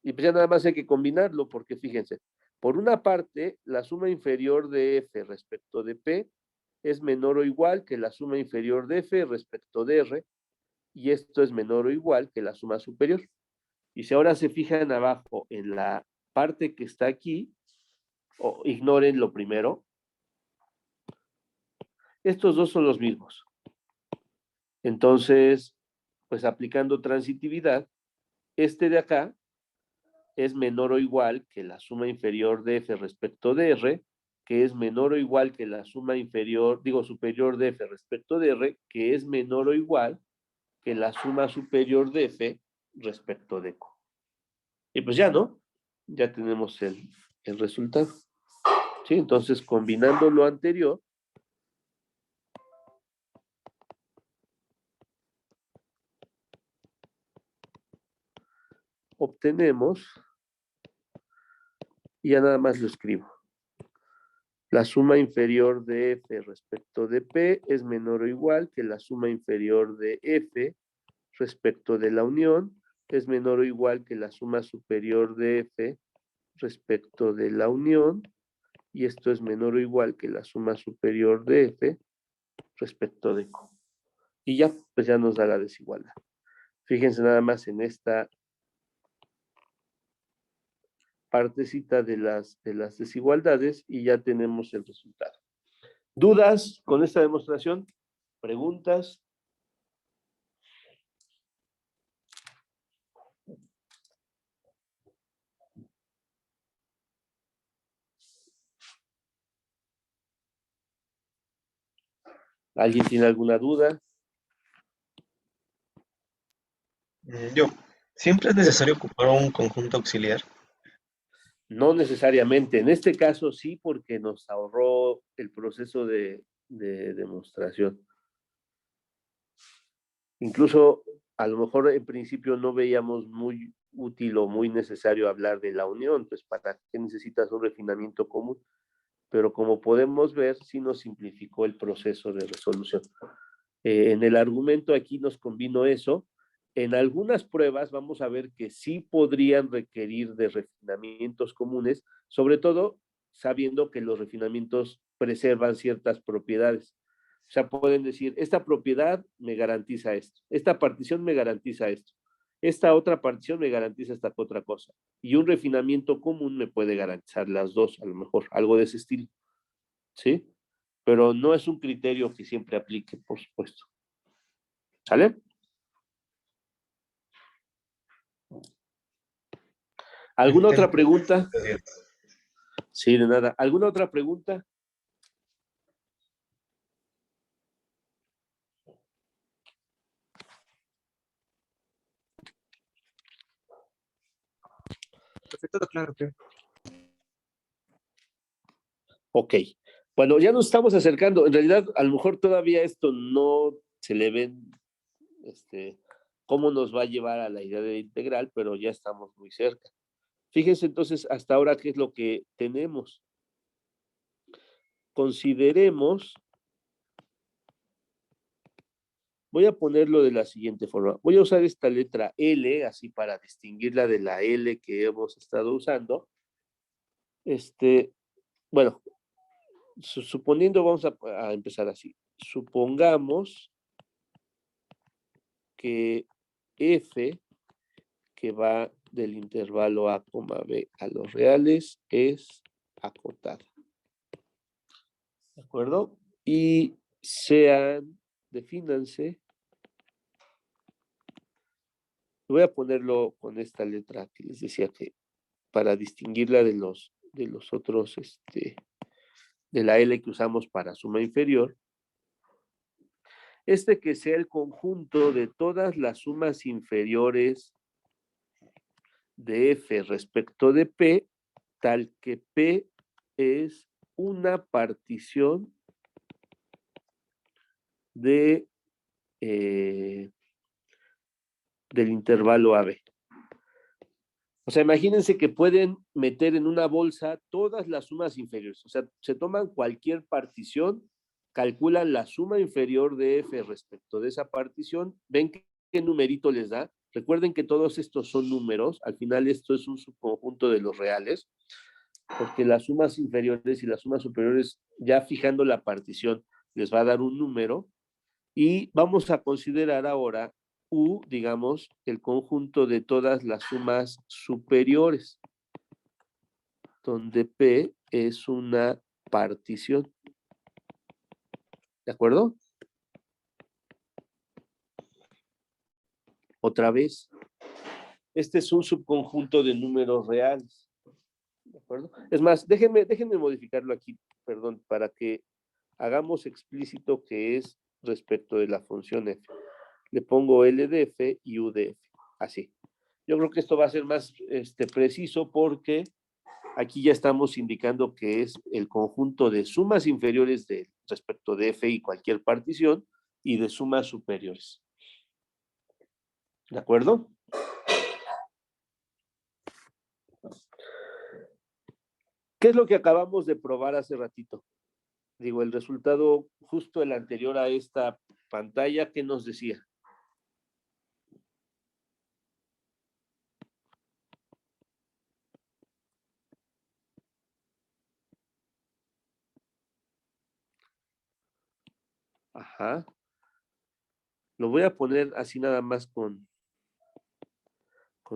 Y pues ya nada más hay que combinarlo, porque fíjense, por una parte, la suma inferior de F respecto de P es menor o igual que la suma inferior de F respecto de R, y esto es menor o igual que la suma superior. Y si ahora se fijan abajo en la parte que está aquí, o ignoren lo primero, estos dos son los mismos. Entonces, pues aplicando transitividad, este de acá es menor o igual que la suma inferior de F respecto de R, que es menor o igual que la suma inferior, digo, superior de F respecto de R, que es menor o igual que la suma superior de F respecto de Q. Y pues ya, ¿no? Ya tenemos el resultado. ¿Sí? Entonces, combinando lo anterior, obtenemos, y ya nada más lo escribo, La suma inferior de F respecto de P es menor o igual que la suma inferior de F respecto de la unión es menor o igual que la suma superior de F respecto de la unión, y esto es menor o igual que la suma superior de F respecto de Q. Y ya, pues ya nos da la desigualdad. Fíjense nada más en esta partecita de las desigualdades y ya tenemos el resultado. ¿Dudas con esta demostración? ¿Preguntas? ¿Alguien tiene alguna duda? Yo, ¿siempre es necesario ocupar un conjunto auxiliar? No necesariamente. En este caso sí, porque nos ahorró el proceso de demostración. Incluso a lo mejor en principio no veíamos muy útil o muy necesario hablar de la unión, pues para qué necesitas un refinamiento común. Pero como podemos ver, sí nos simplificó el proceso de resolución. En el argumento aquí nos convino eso. En algunas pruebas vamos a ver que sí podrían requerir de refinamientos comunes, sobre todo sabiendo que los refinamientos preservan ciertas propiedades. O sea, pueden decir, esta propiedad me garantiza esto, esta partición me garantiza esto, esta otra partición me garantiza esta otra cosa. Y un refinamiento común me puede garantizar las dos, a lo mejor, algo de ese estilo. ¿Sí? Pero no es un criterio que siempre aplique, por supuesto. ¿Sale? ¿Alguna otra pregunta? Sí, de nada. ¿Alguna otra pregunta? Perfecto, claro, creo. Ok. Bueno, ya nos estamos acercando. En realidad, a lo mejor todavía esto no se le ven cómo nos va a llevar a la idea de integral, pero ya estamos muy cerca. Fíjense entonces hasta ahora qué es lo que tenemos. Consideremos, voy a ponerlo de la siguiente forma. Voy a usar esta letra L, así para distinguirla de la L que hemos estado usando. Bueno, suponiendo, vamos a empezar así. Supongamos que F, que va del intervalo A, B a los reales, es acotada. ¿De acuerdo? Y defínanse. Voy a ponerlo con esta letra que les decía que para distinguirla de los otros, de la L que usamos para suma inferior. Que sea el conjunto de todas las sumas inferiores de F respecto de P, tal que P es una partición del intervalo AB. O sea, imagínense que pueden meter en una bolsa todas las sumas inferiores. O sea, se toman cualquier partición, calculan la suma inferior de F respecto de esa partición, ven qué numerito les da. Recuerden que todos estos son números, al final esto es un subconjunto de los reales, porque las sumas inferiores y las sumas superiores, ya fijando la partición, les va a dar un número, y vamos a considerar ahora U, digamos, el conjunto de todas las sumas superiores, donde P es una partición. ¿De acuerdo? Otra vez, este es un subconjunto de números reales. ¿De acuerdo? Es más, déjenme modificarlo aquí, perdón, para que hagamos explícito que es respecto de la función f. Le pongo L de f y U de f, así. Yo creo que esto va a ser más preciso porque aquí ya estamos indicando que es el conjunto de sumas inferiores respecto de f y cualquier partición y de sumas superiores. ¿De acuerdo? ¿Qué es lo que acabamos de probar hace ratito? Digo, el resultado justo el anterior a esta pantalla, ¿qué nos decía? Ajá. Lo voy a poner así nada más con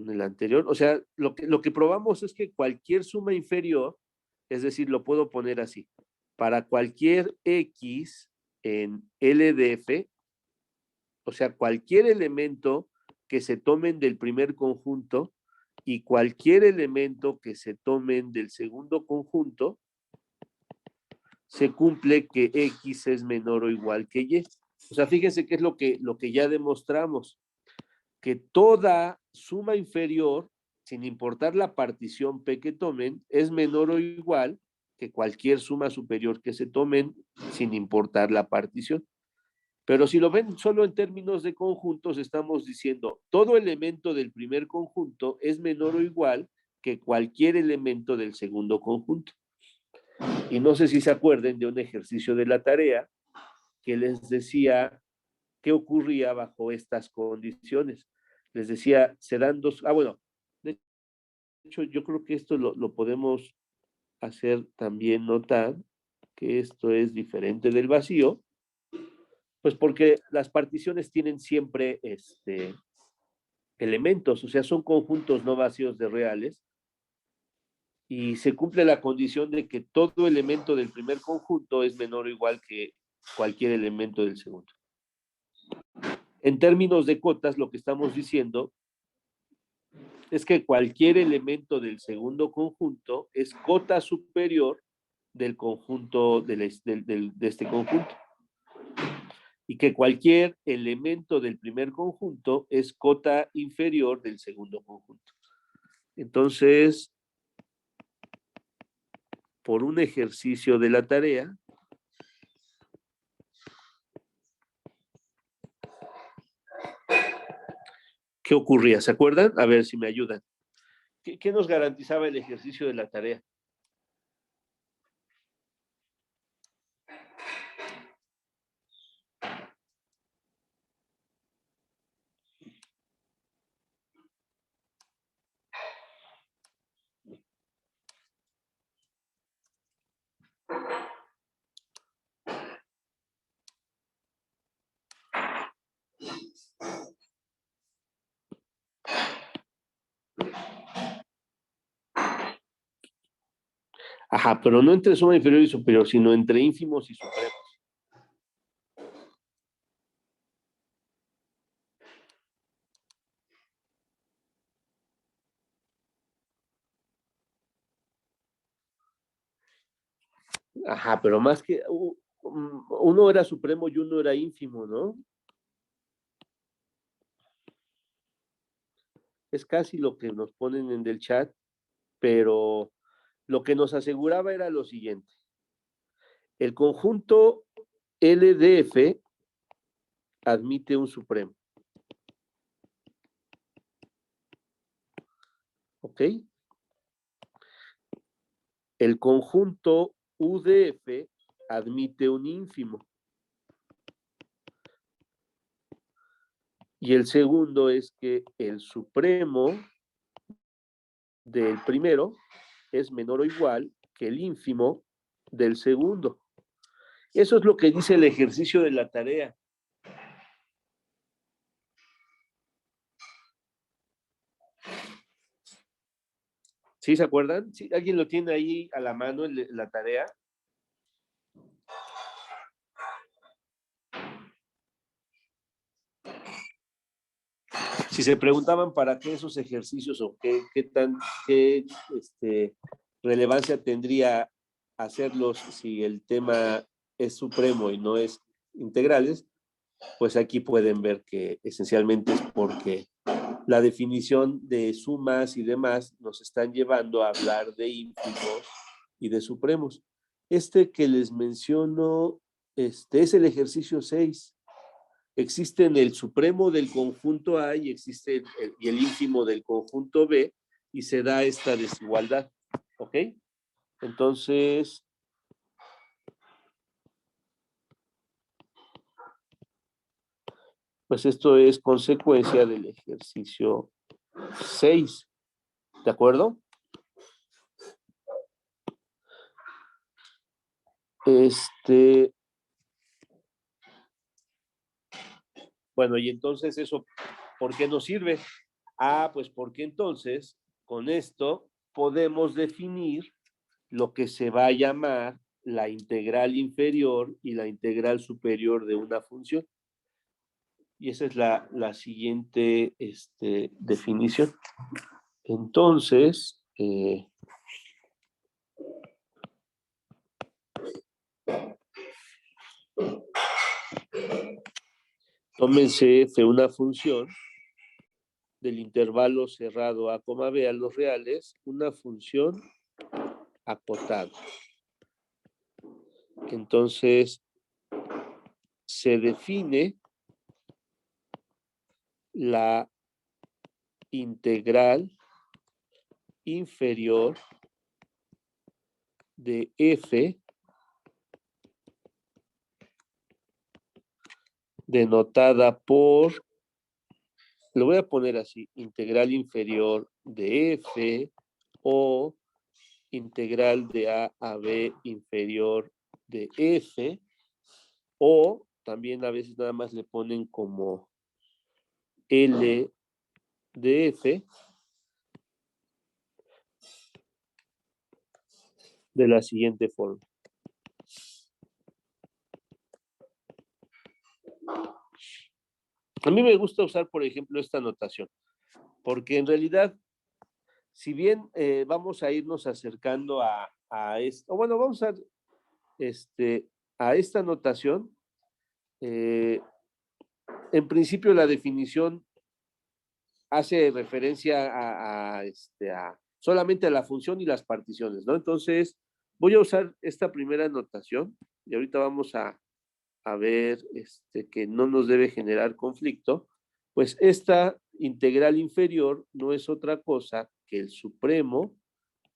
el anterior. O sea, lo que probamos es que cualquier suma inferior, es decir, lo puedo poner así. Para cualquier X en LDF, o sea, cualquier elemento que se tomen del primer conjunto y cualquier elemento que se tomen del segundo conjunto, se cumple que X es menor o igual que Y. O sea, fíjense qué es lo que ya demostramos, que toda suma inferior, sin importar la partición P que tomen, es menor o igual que cualquier suma superior que se tomen, sin importar la partición. Pero si lo ven solo en términos de conjuntos, estamos diciendo todo elemento del primer conjunto es menor o igual que cualquier elemento del segundo conjunto. Y no sé si se acuerden de un ejercicio de la tarea que les decía qué ocurría bajo estas condiciones. Les decía, se dan dos, bueno, de hecho yo creo que esto lo podemos hacer también notar, que esto es diferente del vacío, pues porque las particiones tienen siempre elementos, o sea, son conjuntos no vacíos de reales, y se cumple la condición de que todo elemento del primer conjunto es menor o igual que cualquier elemento del segundo. En términos de cotas, lo que estamos diciendo es que cualquier elemento del segundo conjunto es cota superior del conjunto de este conjunto. Y que cualquier elemento del primer conjunto es cota inferior del segundo conjunto. Entonces, por un ejercicio de la tarea, ¿qué ocurría? ¿Se acuerdan? A ver si me ayudan. ¿Qué nos garantizaba el ejercicio de la tarea? Ajá, pero no entre suma inferior y superior, sino entre ínfimos y supremos. Ajá, pero más que uno era supremo y uno era ínfimo, ¿no? Es casi lo que nos ponen en el chat, pero lo que nos aseguraba era lo siguiente. El conjunto LDF admite un supremo. ¿Ok? El conjunto UDF admite un ínfimo. Y el segundo es que el supremo del primero es menor o igual que el ínfimo del segundo. Eso es lo que dice el ejercicio de la tarea. ¿Sí se acuerdan? ¿Sí? ¿Alguien lo tiene ahí a la mano en la tarea? Si se preguntaban para qué esos ejercicios o qué relevancia tendría hacerlos si el tema es supremo y no es integrales, pues aquí pueden ver que esencialmente es porque la definición de sumas y demás nos están llevando a hablar de ínfimos y de supremos. Que les menciono, es el ejercicio 6. Existen el supremo del conjunto A y existe el ínfimo del conjunto B y se da esta desigualdad, ¿ok? Entonces, pues esto es consecuencia del ejercicio 6, ¿de acuerdo? Bueno, y entonces eso, ¿por qué nos sirve? Pues porque entonces con esto podemos definir lo que se va a llamar la integral inferior y la integral superior de una función. Y esa es la siguiente definición. Entonces, tómense F una función del intervalo cerrado A, B a los reales, una función acotada. Entonces, se define la integral inferior de F denotada por, lo voy a poner así, integral inferior de F o integral de A B inferior de F, o también a veces nada más le ponen como L de F de la siguiente forma. A mí me gusta usar, por ejemplo, esta notación, porque en realidad, si bien vamos a irnos acercando a esto, bueno, vamos a esta notación, en principio la definición hace referencia a solamente a la función y las particiones, ¿no? Entonces, voy a usar esta primera notación y ahorita vamos a ver que no nos debe generar conflicto. Pues esta integral inferior no es otra cosa que el supremo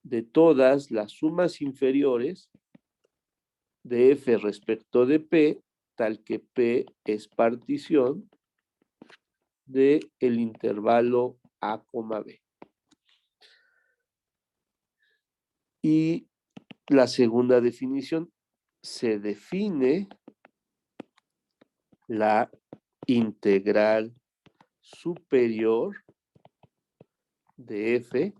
de todas las sumas inferiores de F respecto de P, tal que P es partición de el intervalo A, B. Y la segunda definición, se define la integral superior de F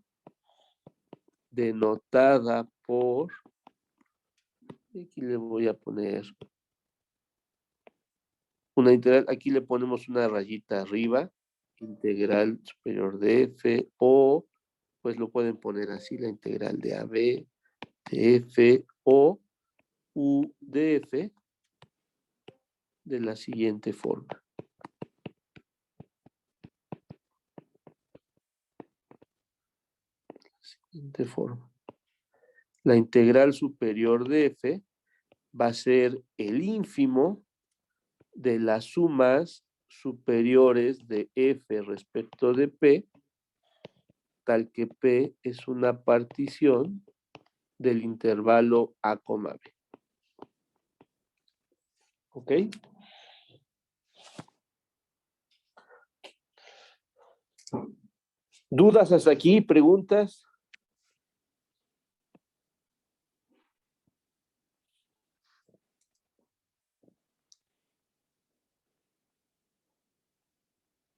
denotada por, aquí le voy a poner una integral, aquí le ponemos una rayita arriba, integral superior de F, o pues lo pueden poner así, la integral de AB de F o U de F de la siguiente forma. Siguiente forma. La integral superior de F va a ser el ínfimo de las sumas superiores de F respecto de P, tal que P es una partición del intervalo A, B. ¿Ok? ¿Dudas hasta aquí? ¿Preguntas?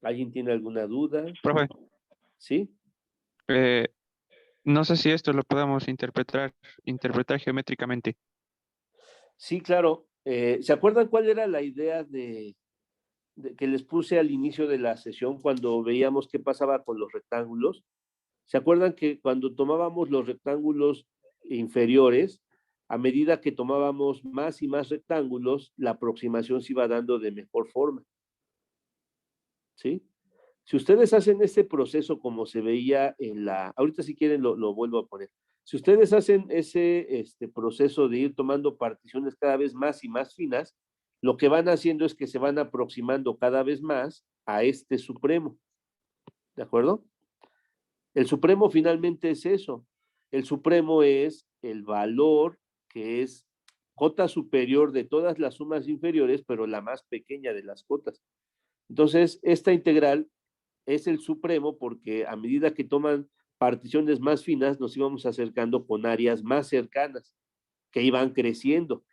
¿Alguien tiene alguna duda? Profe, ¿Sí? no sé si esto lo podemos interpretar geométricamente. Sí, claro. ¿Se acuerdan cuál era la idea que les puse al inicio de la sesión cuando veíamos qué pasaba con los rectángulos? ¿Se acuerdan que cuando tomábamos los rectángulos inferiores, a medida que tomábamos más y más rectángulos, la aproximación se iba dando de mejor forma? ¿Sí? Si ustedes hacen este proceso como se veía ahorita si quieren lo vuelvo a poner. Si ustedes hacen ese proceso de ir tomando particiones cada vez más y más finas, lo que van haciendo es que se van aproximando cada vez más a este supremo. ¿De acuerdo? El supremo finalmente es eso. El supremo es el valor que es cota superior de todas las sumas inferiores, pero la más pequeña de las cotas. Entonces, esta integral es el supremo porque a medida que toman particiones más finas, nos íbamos acercando con áreas más cercanas que iban creciendo.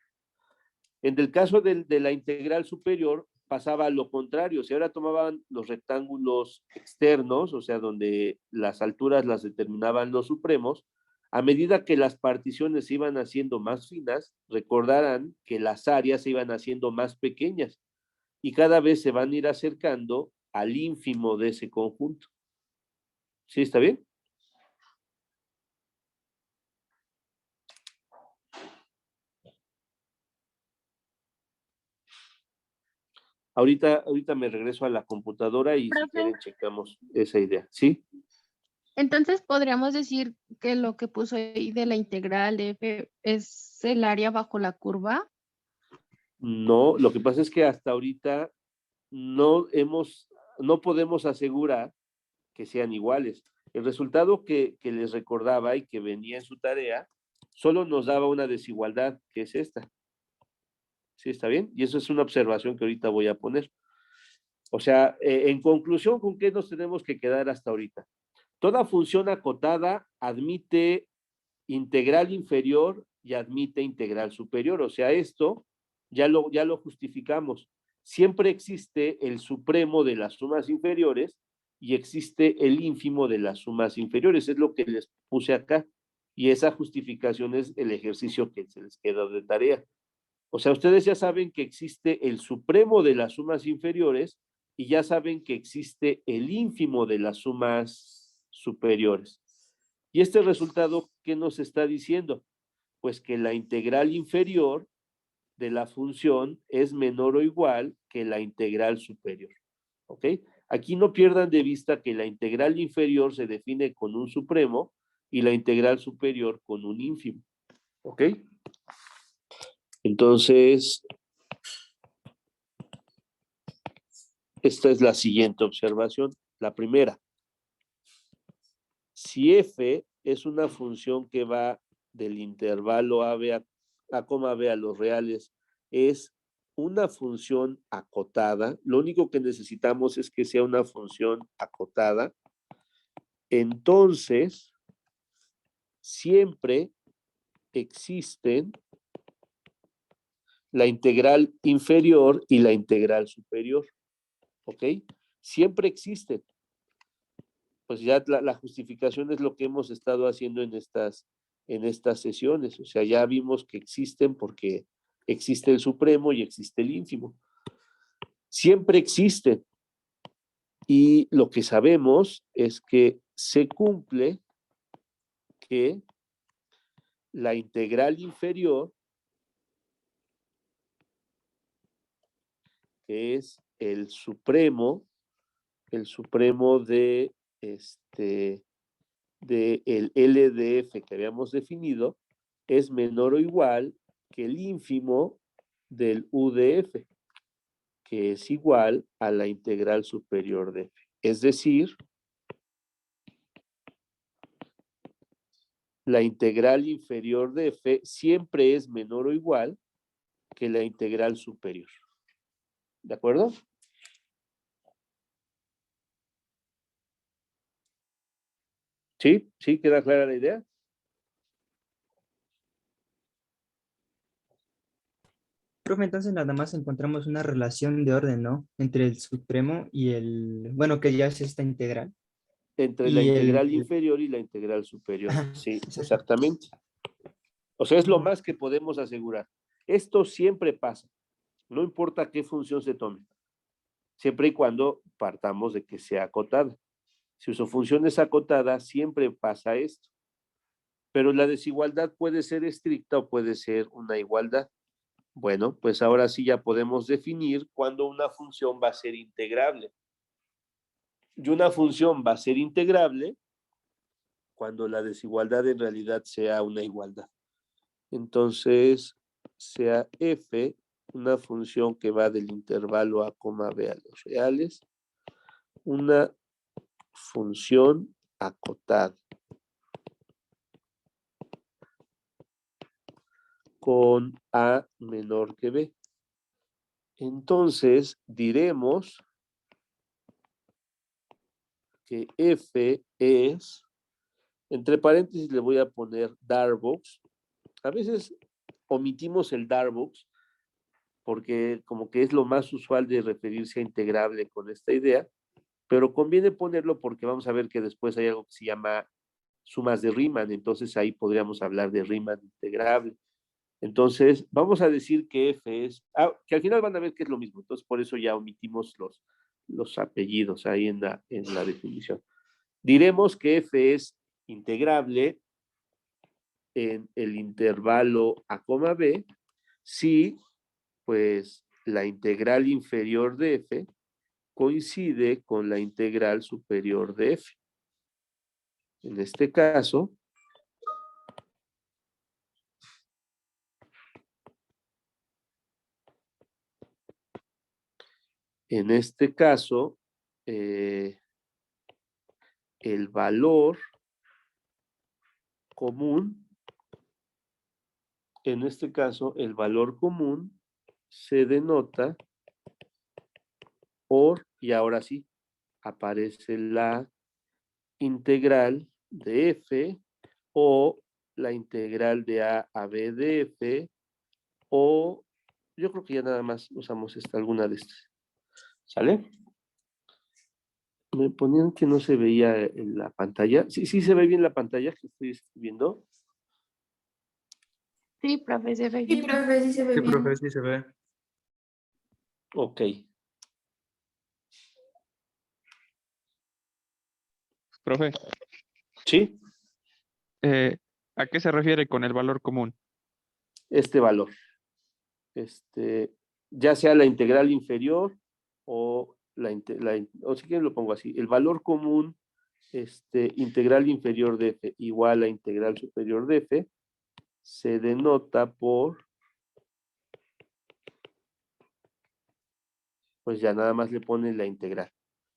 En el caso de la integral superior, pasaba lo contrario. Si ahora tomaban los rectángulos externos, o sea, donde las alturas las determinaban los supremos, a medida que las particiones se iban haciendo más finas, recordarán que las áreas se iban haciendo más pequeñas y cada vez se van a ir acercando al ínfimo de ese conjunto. ¿Sí está bien? Ahorita me regreso a la computadora y si Profe, quieren checamos esa idea. ¿Sí? entonces podríamos decir que lo que puso ahí de la integral de f es el área bajo la curva. No, lo que pasa es que hasta ahorita no podemos asegurar que sean iguales. El resultado que les recordaba y que venía en su tarea solo nos daba una desigualdad, que es esta. ¿Sí está bien? Y eso es una observación que ahorita voy a poner. O sea, en conclusión, ¿con qué nos tenemos que quedar hasta ahorita? Toda función acotada admite integral inferior y admite integral superior. O sea, esto ya lo justificamos. Siempre existe el supremo de las sumas inferiores y existe el ínfimo de las sumas inferiores. Es lo que les puse acá. Y esa justificación es el ejercicio que se les queda de tarea. O sea, ustedes ya saben que existe el supremo de las sumas inferiores y ya saben que existe el ínfimo de las sumas superiores. ¿Y este resultado qué nos está diciendo? Pues que la integral inferior de la función es menor o igual que la integral superior. ¿Ok? Aquí no pierdan de vista que la integral inferior se define con un supremo y la integral superior con un ínfimo. ¿Ok? Entonces, esta es la siguiente observación. La primera, si f es una función que va del intervalo a, b a los reales, es una función acotada, lo único que necesitamos es que sea una función acotada, entonces siempre existen la integral inferior y la integral superior. ¿Ok? Siempre existen. Pues ya la justificación es lo que hemos estado haciendo en estas sesiones. O sea, ya vimos que existen porque existe el supremo y existe el ínfimo. Siempre existen. Y lo que sabemos es que se cumple que la integral inferior, que es el supremo de de el LDF que habíamos definido, es menor o igual que el ínfimo del UDF, que es igual a la integral superior de F. Es decir, la integral inferior de F siempre es menor o igual que la integral superior. ¿De acuerdo? ¿Sí? ¿Sí? ¿Queda clara la idea? Profe, entonces nada más encontramos una relación de orden, ¿no? Entre el supremo y el, bueno, que ya es esta integral. Entre la Y integral el, inferior y la integral superior. ajá, Sí, exacto. exactamente. O sea, es lo más que podemos asegurar. Esto siempre pasa. No importa qué función se tome. Siempre y cuando partamos de que sea acotada. Si su función es acotada, siempre pasa esto. Pero la desigualdad puede ser estricta o puede ser una igualdad. Bueno, pues ahora sí ya podemos definir cuándo una función va a ser integrable. Y una función va a ser integrable cuando la desigualdad en realidad sea una igualdad. Entonces, sea f una función que va del intervalo a, b a los reales, una función acotada. con A menor que B. Entonces, diremos que F es, entre paréntesis le voy a poner Darbox. A veces omitimos el Darbox porque como que es lo más usual de referirse a integrable con esta idea, pero conviene ponerlo porque vamos a ver que después hay algo que se llama sumas de Riemann, entonces ahí podríamos hablar de Riemann integrable. Entonces, vamos a decir que F es, que al final van a ver que es lo mismo, entonces por eso ya omitimos los apellidos ahí en la definición. Diremos que F es integrable en el intervalo A, B, si pues la integral inferior de F coincide con la integral superior de F. En este caso, el valor común, el valor común se denota por, y ahora sí, aparece la integral de F o la integral de A B de F, o yo creo que ya nada más usamos alguna de estas. ¿Sale? Me ponían que no se veía en la pantalla. Sí, sí se ve bien la pantalla que estoy escribiendo. Sí, profe, se ve Sí, bien. profe, sí se ve Sí, bien. profe, sí se ve. Ok. Profe, ¿Sí? ¿a qué se refiere con el valor común? Este valor. Ya sea la integral inferior o o si quieren lo pongo así. El valor común, integral inferior de F igual a integral superior de F, se denota por, pues ya nada más le ponen la integral.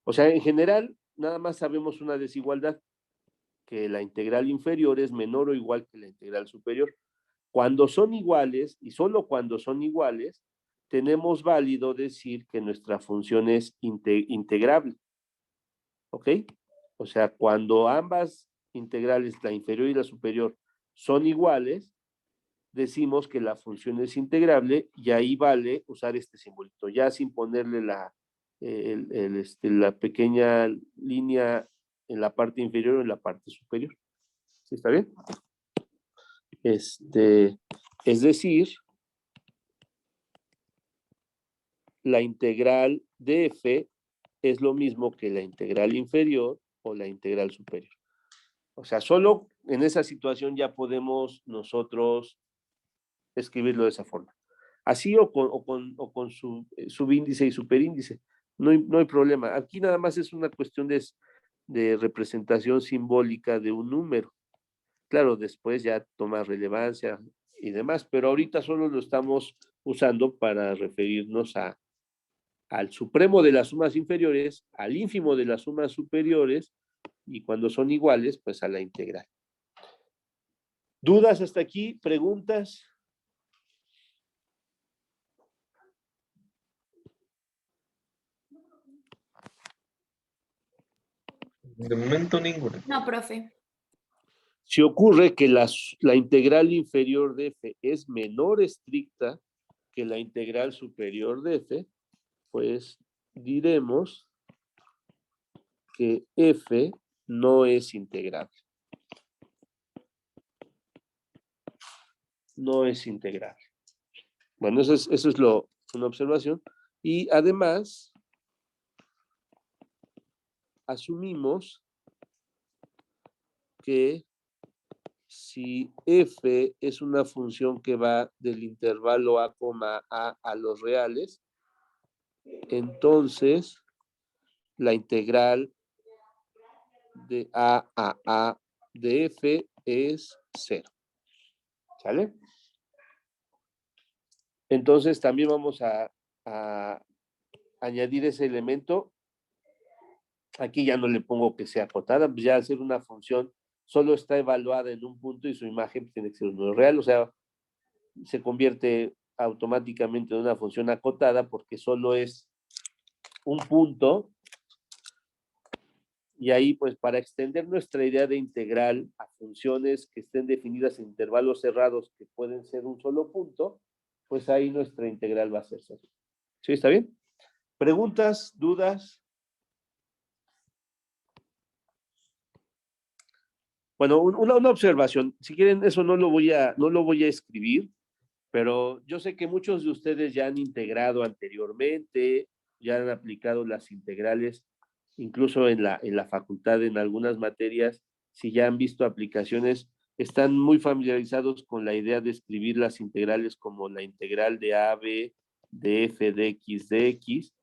O sea, en general, nada más sabemos una desigualdad, que la integral inferior es menor o igual que la integral superior. Cuando son iguales, y solo cuando son iguales, tenemos válido decir que nuestra función es integrable. ¿Ok? O sea, cuando ambas integrales, la inferior y la superior, son iguales, decimos que la función es integrable y ahí vale usar este simbolito, ya sin ponerle la pequeña línea en la parte inferior o en la parte superior. ¿Sí está bien? Es decir, la integral de F es lo mismo que la integral inferior o la integral superior. O sea, solo en esa situación ya podemos nosotros escribirlo de esa forma. Así o con su subíndice y superíndice. No hay problema. Aquí nada más es una cuestión de representación simbólica de un número. Claro, después ya toma relevancia y demás, pero ahorita solo lo estamos usando para referirnos al supremo de las sumas inferiores, al ínfimo de las sumas superiores, y cuando son iguales, pues a la integral. ¿Dudas hasta aquí? ¿Preguntas? De momento ninguno. No, profe. Si ocurre que la integral inferior de F es menor estricta que la integral superior de F, pues diremos que F no es integrable. No es integrable. Bueno, eso es una observación. Y además, asumimos que si F es una función que va del intervalo A, a los reales, entonces la integral de A de F es 0. ¿Sale? Entonces también vamos a añadir ese elemento. Aquí ya no le pongo que sea acotada, pues ya al ser una función solo está evaluada en un punto y su imagen tiene que ser un número real. O sea, se convierte automáticamente en una función acotada porque solo es un punto. Y ahí, pues, para extender nuestra idea de integral a funciones que estén definidas en intervalos cerrados que pueden ser un solo punto, pues ahí nuestra integral va a ser cero. ¿Sí? ¿Está bien? ¿Preguntas? ¿Dudas? Bueno, una observación. Si quieren, eso no lo voy a escribir, pero yo sé que muchos de ustedes ya han integrado anteriormente, ya han aplicado las integrales, incluso en la facultad, en algunas materias, si ya han visto aplicaciones, están muy familiarizados con la idea de escribir las integrales como la integral de AB, de F, de X, de X.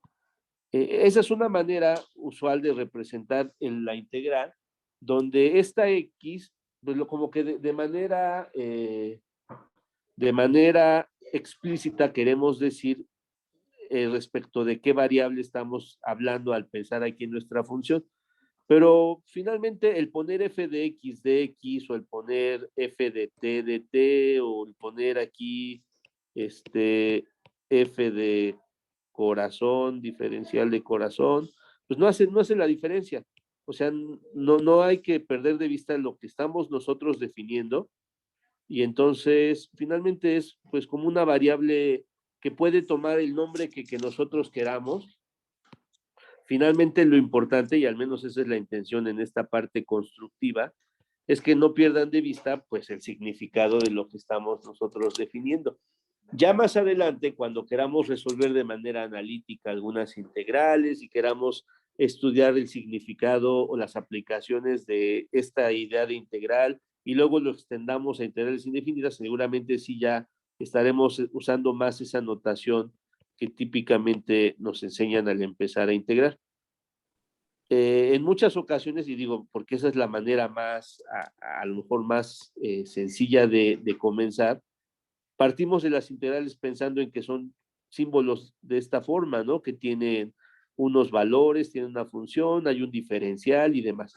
Esa es una manera usual de representar en la integral, donde esta X, pues como que de manera explícita queremos decir respecto de qué variable estamos hablando al pensar aquí en nuestra función. Pero finalmente el poner f de x o el poner f de t o el poner aquí f de corazón, diferencial de corazón, pues no hace la diferencia. O sea, no hay que perder de vista lo que estamos nosotros definiendo y entonces finalmente es pues como una variable que puede tomar el nombre que nosotros queramos. Finalmente lo importante, y al menos esa es la intención en esta parte constructiva, es que no pierdan de vista pues el significado de lo que estamos nosotros definiendo. Ya más adelante, cuando queramos resolver de manera analítica algunas integrales y queramos estudiar el significado o las aplicaciones de esta idea de integral y luego lo extendamos a integrales indefinidas, seguramente sí ya estaremos usando más esa notación que típicamente nos enseñan al empezar a integrar. En muchas ocasiones, y digo, porque esa es la manera más, a lo mejor más sencilla de comenzar, partimos de las integrales pensando en que son símbolos de esta forma, ¿no? Que tienen unos valores, tienen una función, hay un diferencial y demás.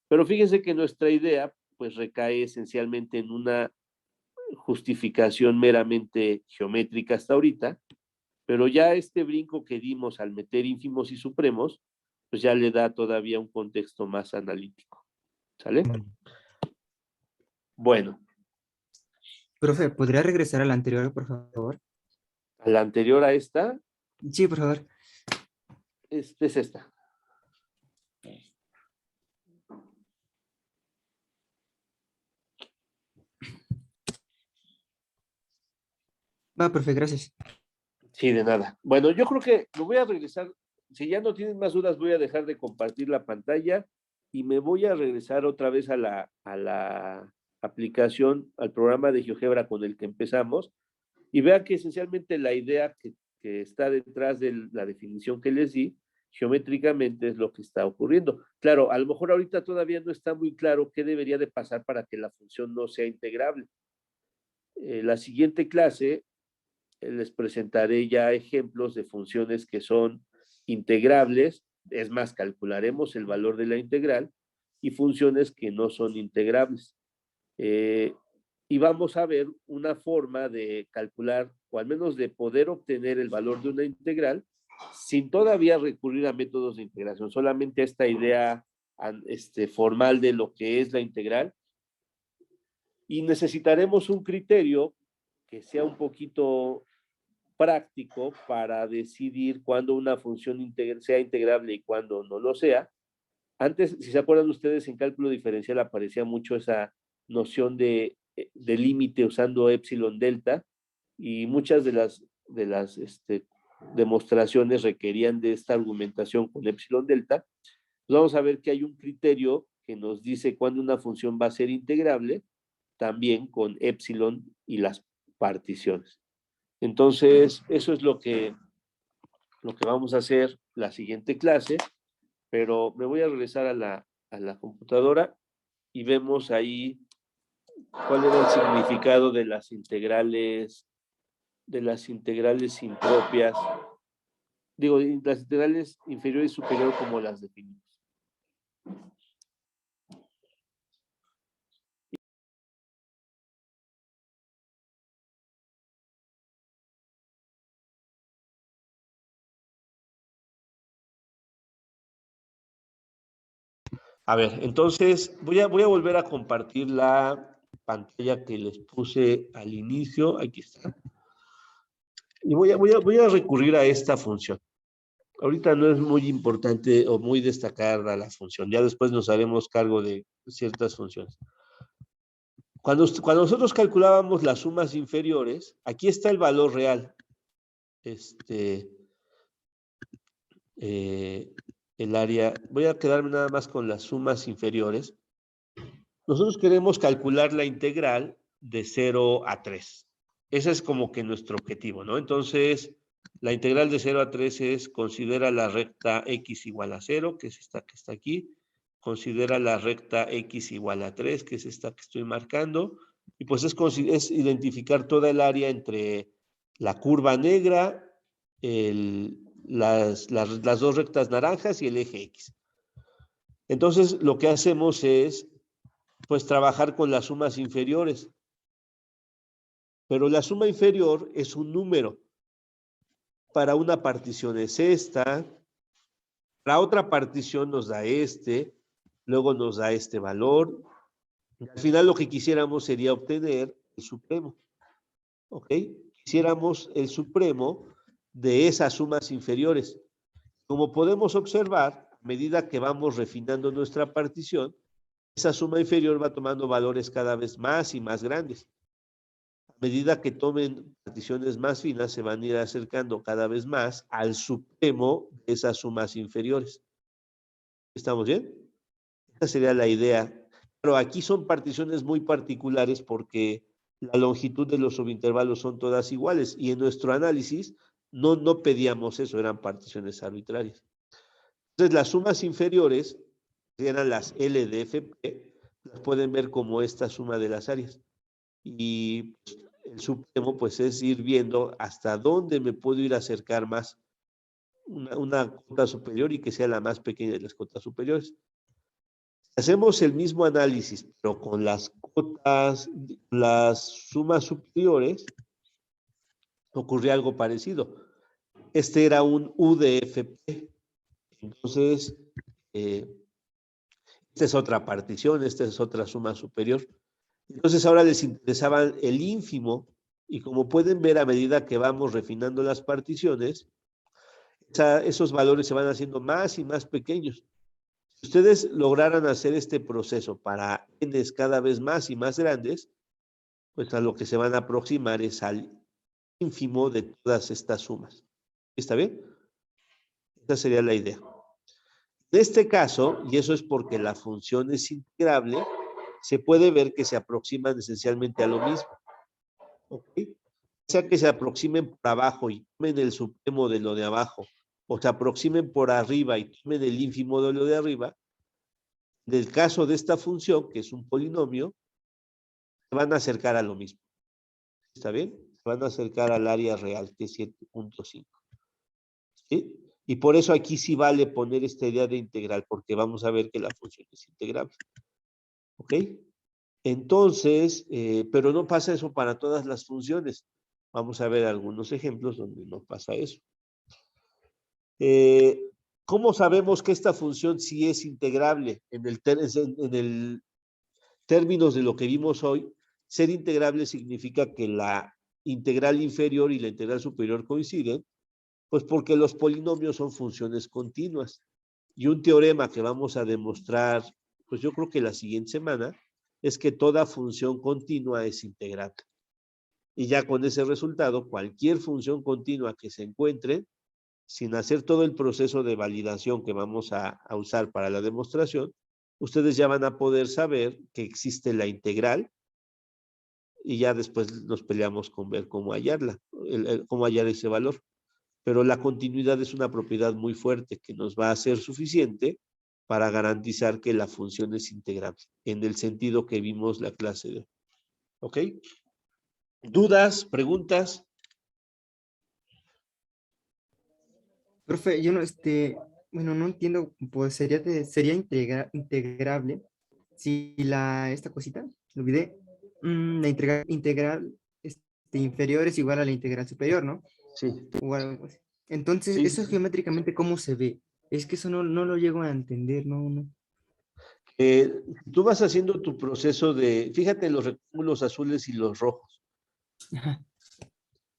Pero fíjense que nuestra idea, pues recae esencialmente en una justificación meramente geométrica hasta ahorita, pero ya este brinco que dimos al meter ínfimos y supremos, pues ya le da todavía un contexto más analítico. ¿Sale? Bueno. Profe, ¿podría regresar a la anterior, por favor? A la anterior a esta. Sí, por favor. Es esta. Va, profe, gracias. Sí, de nada. Bueno, yo creo que lo voy a regresar. Si ya no tienen más dudas, voy a dejar de compartir la pantalla y me voy a regresar otra vez a la aplicación, al programa de GeoGebra con el que empezamos. Y vean que esencialmente la idea que está detrás de la definición que les di, geométricamente es lo que está ocurriendo. Claro, a lo mejor ahorita todavía no está muy claro qué debería de pasar para que la función no sea integrable. La siguiente clase les presentaré ya ejemplos de funciones que son integrables, es más, calcularemos el valor de la integral y funciones que no son integrables. Y vamos a ver una forma de calcular, o al menos de poder obtener el valor de una integral, sin todavía recurrir a métodos de integración, solamente esta idea formal de lo que es la integral. Y necesitaremos un criterio que sea un poquito práctico para decidir cuándo una función sea integrable y cuándo no lo sea. Antes, si se acuerdan ustedes, en cálculo diferencial aparecía mucho esa noción de límite usando epsilon delta y muchas de las demostraciones requerían de esta argumentación con epsilon delta. Pues vamos a ver que hay un criterio que nos dice cuándo una función va a ser integrable, también con epsilon y las particiones. Entonces, eso es lo que vamos a hacer la siguiente clase, pero me voy a regresar a la computadora y vemos ahí cuál era el significado de las integrales impropias, digo, las integrales inferior y superior como las definimos. A ver, entonces voy a volver a compartir la pantalla que les puse al inicio. Aquí está. Y voy a recurrir a esta función. Ahorita no es muy importante o muy destacada la función. Ya después nos haremos cargo de ciertas funciones. Cuando nosotros calculábamos las sumas inferiores, aquí está el valor real. El área, voy a quedarme nada más con las sumas inferiores. Nosotros queremos calcular la integral de 0 a 3. Ese es como que nuestro objetivo, ¿no? Entonces, la integral de 0 a 3 es, considera la recta x igual a 0, que es esta que está aquí. Considera la recta x igual a 3, que es esta que estoy marcando. Y pues es identificar toda el área entre la curva negra, las dos rectas naranjas y el eje X. Entonces, lo que hacemos es, pues, trabajar con las sumas inferiores. Pero la suma inferior es un número. Para una partición es esta, para otra partición nos da luego nos da este valor. Y al final lo que quisiéramos sería obtener el supremo. ¿Ok? Quisiéramos el supremo de esas sumas inferiores. Como podemos observar, a medida que vamos refinando nuestra partición, esa suma inferior va tomando valores cada vez más y más grandes. A medida que tomen particiones más finas, se van a ir acercando cada vez más al supremo de esas sumas inferiores. ¿Estamos bien? Esa sería la idea. Pero aquí son particiones muy particulares porque la longitud de los subintervalos son todas iguales y en nuestro análisis no pedíamos eso, eran particiones arbitrarias. Entonces las sumas inferiores, que eran las L de FP, las pueden ver como esta suma de las áreas. Y pues, el supremo pues es ir viendo hasta dónde me puedo ir a acercar más una cota superior y que sea la más pequeña de las cotas superiores. Hacemos el mismo análisis, pero con las cotas, las sumas superiores, ocurría algo parecido. Este era un UDFP. Entonces, esta es otra partición, esta es otra suma superior. Entonces, ahora les interesaba el ínfimo, y como pueden ver, a medida que vamos refinando las particiones, esos valores se van haciendo más y más pequeños. Si ustedes lograran hacer este proceso para n's cada vez más y más grandes, pues a lo que se van a aproximar es al ínfimo de todas estas sumas. ¿Está bien? Esa sería la idea. En este caso, y eso es porque la función es integrable, se puede ver que se aproximan esencialmente a lo mismo. ¿Ok? O sea que se aproximen por abajo y tomen el supremo de lo de abajo, o se aproximen por arriba y tomen el ínfimo de lo de arriba. En el caso de esta función, que es un polinomio, se van a acercar a lo mismo. ¿Está bien? Se van a acercar al área real, que es 7.5. ¿Sí? Y por eso aquí sí vale poner esta idea de integral, porque vamos a ver que la función es integrable. ¿Ok? Entonces, pero no pasa eso para todas las funciones. Vamos a ver algunos ejemplos donde no pasa eso. ¿Cómo sabemos que esta función sí es integrable? En el términos de lo que vimos hoy, ser integrable significa que la integral inferior y la integral superior coinciden, pues porque los polinomios son funciones continuas. Y un teorema que vamos a demostrar, pues yo creo que la siguiente semana, es que toda función continua es integrable. Y ya con ese resultado, cualquier función continua que se encuentre, sin hacer todo el proceso de validación que vamos a usar para la demostración, ustedes ya van a poder saber que existe la integral y ya después nos peleamos con ver cómo hallarla, cómo hallar ese valor. Pero la continuidad es una propiedad muy fuerte que nos va a ser suficiente para garantizar que la función es integrable, en el sentido que vimos la clase de hoy. ¿Ok? ¿Dudas? ¿Preguntas? Profe, yo no, bueno, no entiendo, pues sería integrable si esta cosita, lo olvidé, la integral inferior es igual a la integral superior, ¿no? Sí. O algo así. Entonces, Sí, eso sí. geométricamente, ¿cómo se ve? Es que eso no lo llego a entender, no. Tú vas haciendo tu proceso de, fíjate los rectángulos azules y los rojos. Ajá.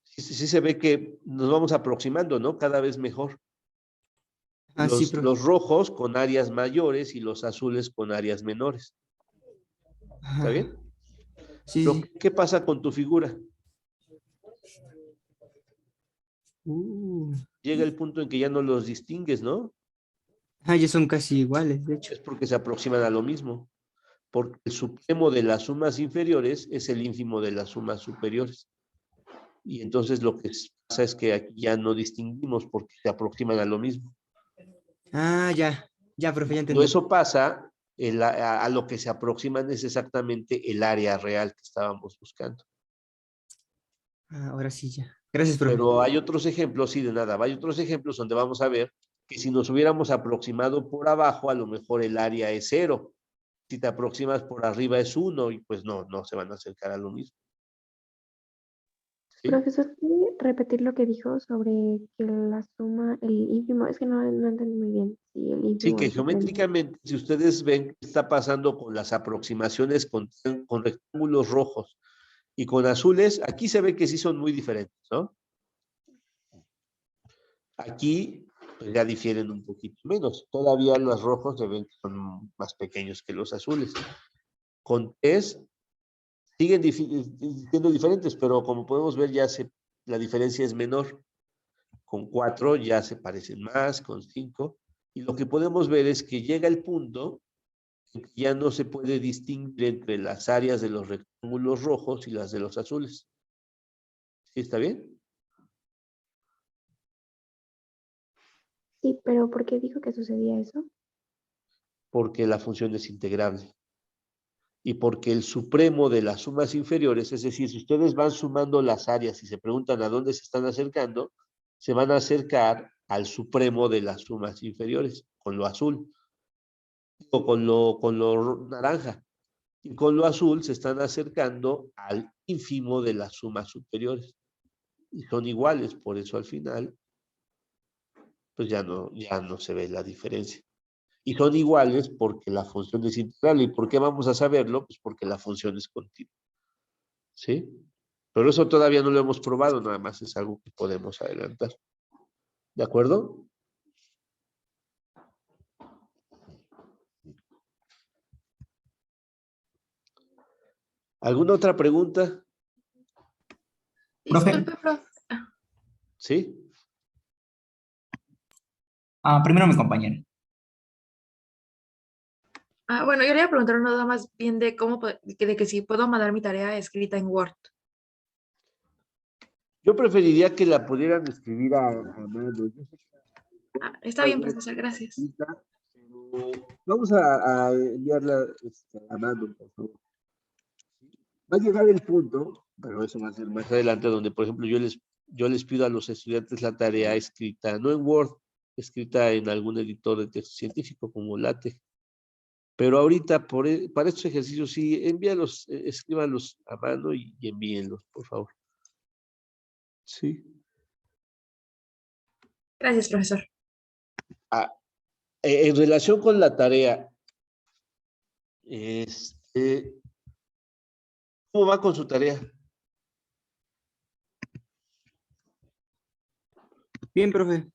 Sí se ve que nos vamos aproximando, ¿no? Cada vez mejor. Ah, sí, profe. Los rojos con áreas mayores y los azules con áreas menores. ¿Está Ajá. bien? Sí, Pero, sí. ¿qué pasa con tu figura? Uh. Llega el punto en que ya no los distingues, ¿no? Ah, ya son casi iguales, de hecho. Es porque se aproximan a lo mismo. Porque el supremo de las sumas inferiores es el ínfimo de las sumas superiores. Y entonces lo que pasa es que aquí ya no distinguimos porque se aproximan a lo mismo. Ah, ya. Ya, profe, ya Cuando entendí. eso pasa, a lo que se aproximan es exactamente el área real que estábamos buscando. Ah, ahora sí, ya. Gracias, profe. Pero hay otros ejemplos, sí, de nada, hay otros ejemplos donde vamos a ver que si nos hubiéramos aproximado por abajo, a lo mejor el área es 0. Si te aproximas por arriba es 1 y pues no se van a acercar a lo mismo. ¿Sí? Profesor, ¿puede repetir lo que dijo sobre que la suma, el ínfimo? Es que no entendí muy bien. Sí, el Sí, ínfimo, que el supremo. geométricamente, si ustedes ven qué está pasando con las aproximaciones con rectángulos rojos y con azules, aquí se ve que sí son muy diferentes, ¿no? Aquí pues ya difieren un poquito menos. Todavía los rojos se ven que son más pequeños que los azules. Con 3 siguen siendo diferentes, pero como podemos ver ya la diferencia es menor. Con 4 ya se parecen más, con 5. Y lo que podemos ver es que llega el punto en que ya no se puede distinguir entre las áreas de los rectángulos rojos y las de los azules. ¿Sí está bien? Sí, pero ¿por qué dijo que sucedía eso? Porque la función es integrable. Y porque el supremo de las sumas inferiores, es decir, si ustedes van sumando las áreas y se preguntan a dónde se están acercando, se van a acercar al supremo de las sumas inferiores, con lo azul, o con lo naranja. Y con lo azul se están acercando al ínfimo de las sumas superiores. Y son iguales, por eso al final, pues ya no se ve la diferencia. Y son iguales porque la función es integral. ¿Y por qué vamos a saberlo? Pues porque la función es continua. ¿Sí? Pero eso todavía no lo hemos probado, nada más es algo que podemos adelantar. ¿De acuerdo? ¿Alguna otra pregunta? Profe, Disculpe, profe. ¿Sí? primero mi compañero. Bueno, yo le iba a preguntar nada más bien de cómo, de que si puedo mandar mi tarea escrita en Word. Yo preferiría que la pudieran escribir a mano. Yo sé que Está bien, profesor, gracias. pero vamos a enviarla a mano, por favor. Va a llegar el punto, pero eso va a ser más adelante, donde, por ejemplo, yo les pido a los estudiantes la tarea escrita, no en Word, escrita en algún editor de texto científico como LaTeX. Pero ahorita, para estos ejercicios, sí, envíalos, escríbanlos a mano y envíenlos, por favor. Sí. Gracias, profesor. En relación con la tarea, ¿cómo va con su tarea? Bien, profe.